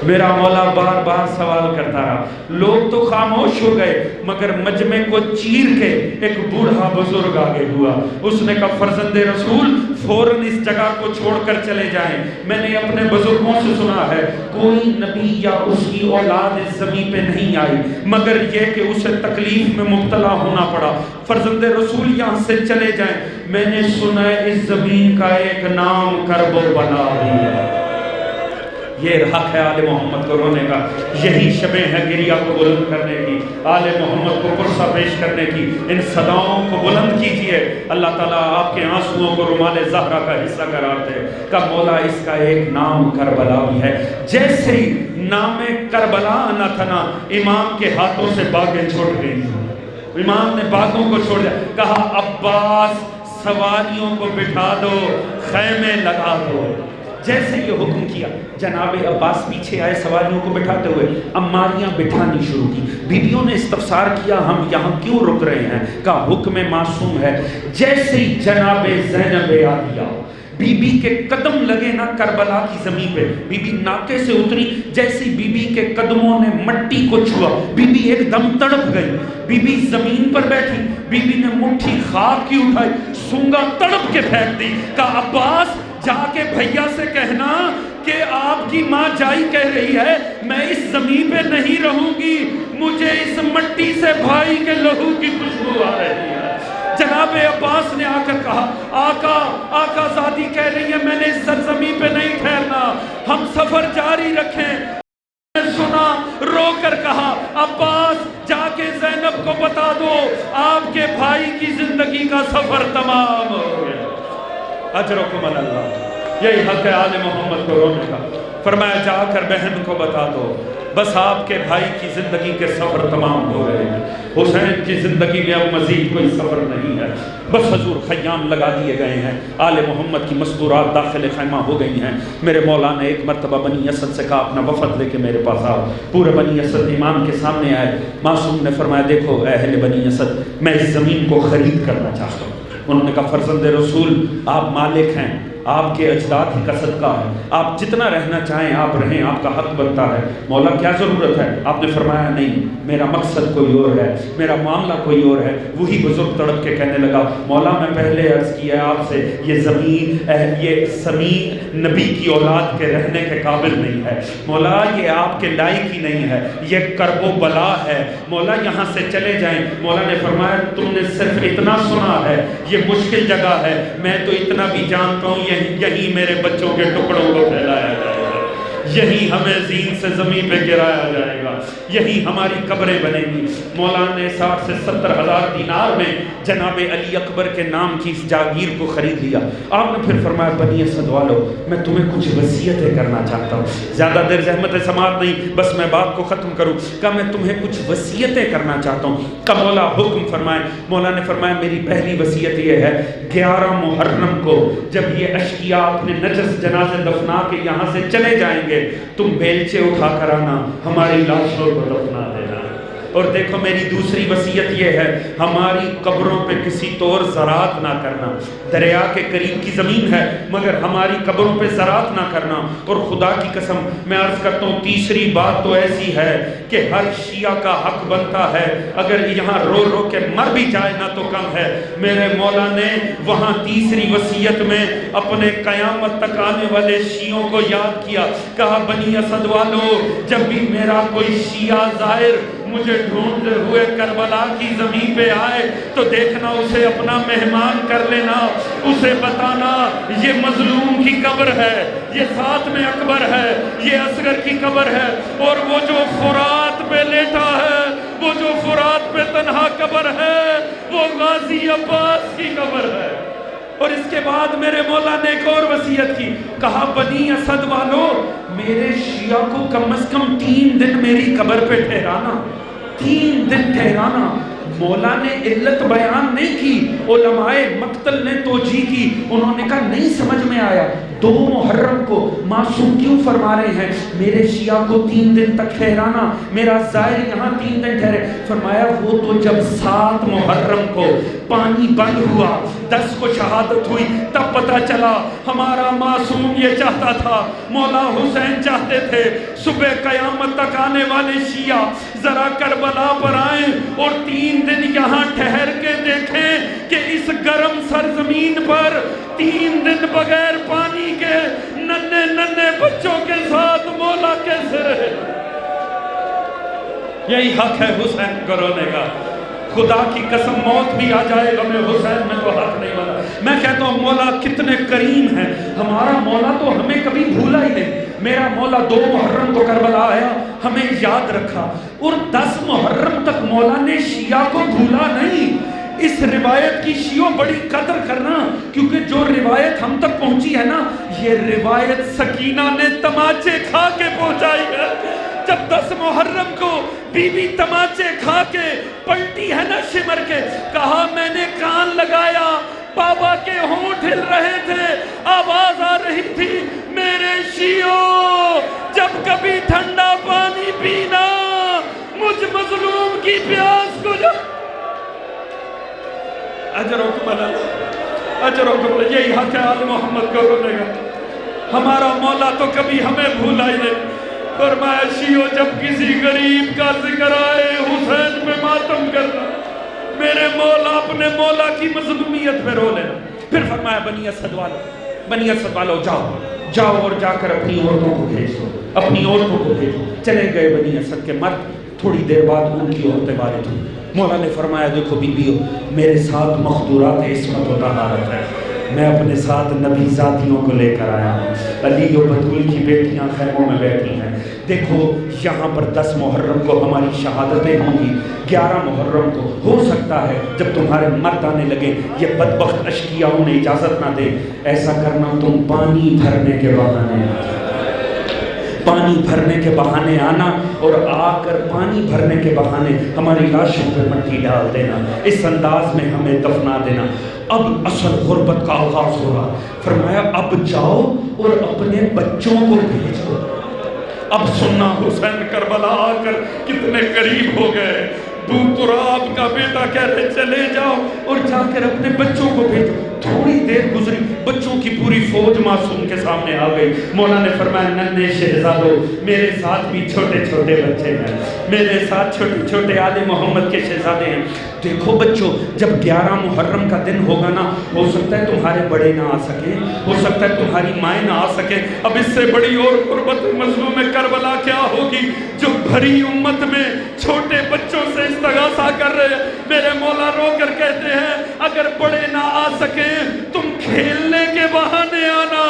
[SPEAKER 1] میرا مولا بار بار سوال کرتا رہا، لوگ تو خاموش ہو گئے، مگر مجمع کو چیر کے ایک بوڑھا بزرگ آگے ہوا، اس نے کہا فرزند رسول فوراً اس جگہ کو چھوڑ کر چلے جائیں، میں نے اپنے بزرگوں سے سنا ہے کوئی نبی یا اس کی اولاد اس زمین پہ نہیں آئی مگر یہ کہ اسے تکلیف میں مبتلا ہونا پڑا، فرزند رسول یہاں سے چلے جائیں، میں نے سنا ہے اس زمین کا ایک نام کرب و بلا بھی ہے۔ یہ حق ہے آل محمد کو رونے کا، یہی شبیں ہے گریہ کو بلند کرنے کی، آل محمد کو پرسہ پیش کرنے کی، ان صداؤں کو بلند کیجئے، اللہ تعالیٰ آپ کے آنسوؤں کو رومال زہرا کا حصہ قرار دے۔ کہ مولا اس کا ایک نام کربلا بھی ہے۔ جیسے ہی نام کربلا آنا تھا نا، امام کے ہاتھوں سے باغیں چھوٹ گئی، امام نے باغوں کو چھوڑ دیا، کہا عباس سواریوں کو بٹھا دو، خیمے لگا دو۔ جیسے یہ حکم کیا، جناب عباس پیچھے آئے سواریوں کو بٹھاتے ہوئے، اماریاں بٹھانی شروع کی، بیویوں نے استفسار کیا ہم یہاں کیوں رک رہے ہیں؟ کہا حکم معصوم ہے۔ جیسے ہی جناب زینب عالیہ بی بی کے قدم لگے نا کربلا کی زمین پہ، بی بی ناکے سے اتری، جیسے بی بی کے قدموں نے مٹی کو چھوا، بی بی ایک دم تڑپ گئی، بی بی زمین پر بیٹھی، بی بی نے مٹھی خاک کی اٹھائی، سونگا تڑپ کے پھینک دی، کہا عباس جا کے بھیا سے کہنا کہ آپ کی ماں جائی کہہ رہی ہے میں اس زمین پہ نہیں رہوں گی، مجھے اس مٹی سے بھائی کے لہو کی خوشبو آ رہی ہے۔ جناب عباس نے آ کر کہا آقا زادی کہہ رہی ہے میں نے اس سرزمین پہ نہیں ٹھہرنا، ہم سفر جاری رکھیں۔ سنا رو کر کہا عباس جا کے زینب کو بتا دو آپ کے بھائی کی زندگی کا سفر تمام ہو گیا۔ اجرکم اللہ، یہی حق ہے آل محمد کو رونے کا۔ فرمایا جا کر بہن کو بتا دو بس آپ کے بھائی کی زندگی کے سفر تمام ہو گئے ہیں، حسین کی زندگی میں اب مزید کوئی سفر نہیں ہے، بس حضور خیام لگا دیے گئے ہیں، آل محمد کی مستورات داخل خیمہ ہو گئی ہیں۔ میرے مولا نے ایک مرتبہ بنی اسد سے کہا اپنا وفد لے کے میرے پاس آؤ، پورے بنی اسد امام کے سامنے آئے، معصوم نے فرمایا دیکھو اہل بنی اسد میں اس زمین کو خرید کرنا چاہتا ہوں۔ انہوں نے کہا فرزند رسول آپ مالک ہیں، آپ کے اجداد ہی کا صدقہ ہے، آپ جتنا رہنا چاہیں آپ رہیں، آپ کا حق بنتا ہے، مولا کیا ضرورت ہے؟ آپ نے فرمایا نہیں میرا مقصد کوئی اور ہے، میرا معاملہ کوئی اور ہے۔ وہی بزرگ تڑپ کے کہنے لگا مولا میں پہلے عرض کیا آپ سے یہ زمین نبی کی اولاد کے رہنے کے قابل نہیں ہے، مولا یہ آپ کے لائق ہی نہیں ہے، یہ کرب و بلا ہے، مولا یہاں سے چلے جائیں۔ مولا نے فرمایا تم نے صرف اتنا سنا ہے یہ مشکل جگہ ہے، میں تو اتنا بھی جانتا ہوں یہی میرے بچوں کے ٹکڑوں کو پھیلایا جائے گا، یہی ہمیں زین سے زمین پہ گرایا جائے گا، یہی ہماری قبریں بنیں گی۔ مولانا نے 60 سے 70 ہزار دینار میں جناب علی اکبر کے نام کی اس جاگیر کو خرید لیا۔ آپ نے پھر فرمایا بنی اسد والو میں تمہیں کچھ وصیتیں کرنا چاہتا ہوں، زیادہ دیر زحمت سماعت نہیں، بس میں بات کو ختم کروں۔ کہ میں تمہیں کچھ وصیتیں کرنا چاہتا ہوں۔ کہ مولا حکم فرمائے۔ مولا نے فرمایا میری پہلی وصیت یہ ہے 11 محرم کو جب یہ اشقیاء اپنے نجس جنازے دفنا کے یہاں سے چلے جائیں گے، تم بیلچے اٹھا کر آنا، ہماری لاشوں کو دفنا دینا۔ اور دیکھو میری دوسری وصیت یہ ہے ہماری قبروں پہ کسی طور زراعت نہ کرنا، دریا کے قریب کی زمین ہے مگر ہماری قبروں پہ زراعت نہ کرنا۔ اور خدا کی قسم میں عرض کرتا ہوں تیسری بات تو ایسی ہے کہ ہر شیعہ کا حق بنتا ہے اگر یہاں رو رو کے مر بھی جائے نہ تو کم ہے۔ میرے مولا نے وہاں تیسری وصیت میں اپنے قیامت تک آنے والے شیعوں کو یاد کیا، کہا بنی اسد والو جب بھی میرا کوئی شیعہ ظاہر مجھے ڈھونڈتے ہوئے کربلا کی زمین پہ آئے تو دیکھنا اسے اپنا مہمان کر لینا، اسے بتانا یہ مظلوم کی قبر ہے، یہ ساتھ میں اکبر ہے، یہ اصغر کی قبر ہے، اور وہ جو فرات پہ لیٹا ہے، وہ جو فرات پہ تنہا قبر ہے، وہ غازی عباس کی قبر ہے۔ اور اس کے بعد میرے مولا نے ایک اور وصیت کی، کہا بنی اسد والو میرے شیعہ کو کم از کم 3 دن میری قبر پہ ٹھہرانا، 3 دن ٹھہرانا۔ مولا نے علت بیان نہیں کی، علماء مقتل نے توجیہ کی، انہوں نے کہا نہیں سمجھ میں آیا 2 محرم کو معصوم کیوں فرما رہے ہیں میرے شیعہ کو 3 دن تک ٹھہرانا، میرا ظاہر یہاں 3 دن ٹھہرے؟ فرمایا وہ تو جب 7 محرم کو پانی بند ہوا، 10 کو شہادت ہوئی، تب پتہ چلا ہمارا معصوم یہ چاہتا تھا، مولا حسین چاہتے تھے صبح قیامت تک آنے والے شیعہ ذرا کربلا پر آئیں اور 3 دن یہاں ٹھہر کے دیکھیں کہ اس گرم سرزمین پر 3 دن بغیر پانی کے ننھے ننھے بچوں کے ساتھ مولا کیسے رہے۔ یہی حق ہے حسین کو رونے کا۔ خدا کی قسم موت بھی آ جائے گا میں حسین میں تو حق نہیں بنا۔ میں کہتا ہوں مولا کتنے کریم ہیں، ہمارا مولا تو ہمیں کبھی بھولا ہی نہیں۔ میرا مولا 2 محرم کو کربلا آیا، ہمیں یاد رکھا، اور 10 محرم تک مولا نے شیعہ کو بھولا نہیں۔ اس روایت کی شیعوں بڑی قدر کرنا، کیونکہ جو روایت ہم تک پہنچی ہے نا، یہ روایت سکینہ نے تماچے کھا کے پہنچائی ہے۔ جب 10 محرم کو بی بی تماچے کھا کے پلٹی ہے نا شمر کے، کہا میں نے کان لگایا بابا کے ہونٹ ہل رہے تھے، آواز آ رہی تھی میرے شیعوں جب کبھی ٹھنڈا پانی پینا مجھ مظلوم کی پیاس کو جو اجرکم اللہ، اجرکم اللہ۔ یہی حق ہے آل محمد کو رونے گا۔ ہمارا مولا تو کبھی ہمیں بھولا ہی نہیں۔ فرمایا شیعوں جب کسی غریب کا ذکر آئے حسین پہ ماتم کرنا، میرے مولا اپنے مولا کی مظلومیت پہ رو لینا۔ پھر فرمایا بنی اسد والو، بنی اسد والو جاؤ جاؤ اور جا کر اپنی عورتوں کو بھیجو، اپنی عورتوں کو بھیجو۔ چلے گئے بنی اسد کے مرد، تھوڑی دیر بعد ان کی عورتیں وارد ہوئی۔ مولا نے فرمایا دیکھو بیویو میرے ساتھ مخدورات عصمت و طہارت ہے، میں اپنے ساتھ نبی ذاتیوں کو لے کر آیا ہوں، علی و بطول کی بیٹیاں خیموں میں بیٹھی ہیں۔ دیکھو یہاں پر 10 محرم کو ہماری شہادتیں ہوں گی، 11 محرم کو ہو سکتا ہے جب تمہارے مرد آنے لگے یہ بدبخت اشقیاء انہیں اجازت نہ دے، ایسا کرنا تم پانی بھرنے کے بہانے آنا، پانی بھرنے کے بہانے آنا، اور آ کر پانی بھرنے کے بہانے ہماری لاشوں پہ مٹی ڈال دینا، اس انداز میں ہمیں دفنا دینا۔ اب اصل غربت کا آغاز ہو رہا۔ فرمایا اب جاؤ اور اپنے بچوں کو بھیجو۔ اب سننا حسین کربلا آ کر کتنے قریب ہو گئے۔ بو تراب کا بیٹا کہہ رہے چلے جاؤ اور جا کر اپنے بچوں کو بھیجو۔ تھوڑی دیر گزری، بچوں کی پوری فوج معصوم کے سامنے آ گئی۔ مولا نے فرمایا ننھے شہزادو میرے ساتھ بھی چھوٹے چھوٹے بچے ہیں، میرے ساتھ چھوٹے چھوٹے آل محمد کے شہزادے ہیں۔ دیکھو بچوں جب 11 محرم کا دن ہوگا نا، ہو سکتا ہے تمہارے بڑے نہ آ سکیں، ہو سکتا ہے تمہاری مائیں نہ آ سکیں، اب اس سے بڑی اور قربت مظلوم کربلا کیا ہوگی جو بھری امت میں چھوٹے بچوں سے استغاثہ کر رہے ہیں۔ میرے مولا رو کر کہتے ہیں اگر بڑے نہ آ سکیں تم کھیلنے کے بہانے آنا،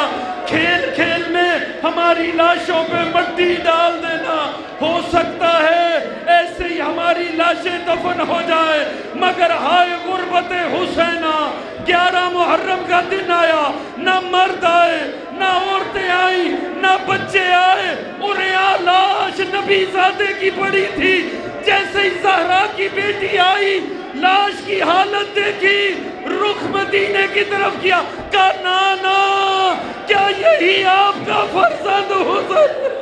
[SPEAKER 1] کھیل کھیل میں ہماری لاشوں پہ مٹی ڈال دینا، ہو سکتا ہے ایسے ہی ہماری لاشیں دفن ہو جائے، مگر ہائے غربت حسینہ، 11 محرم کا دن آیا، نہ مرد آئے، نہ عورتیں آئیں، نہ بچے آئے، اور یہاں لاش نبی زادے کی پڑی تھی۔ جیسے ہی زہرا کی بیٹی آئی، لاش کی حالت دیکھی، رخ مدینے کی طرف کیا، کہا نانا کیا یہی آپ کا فرزند حسین؟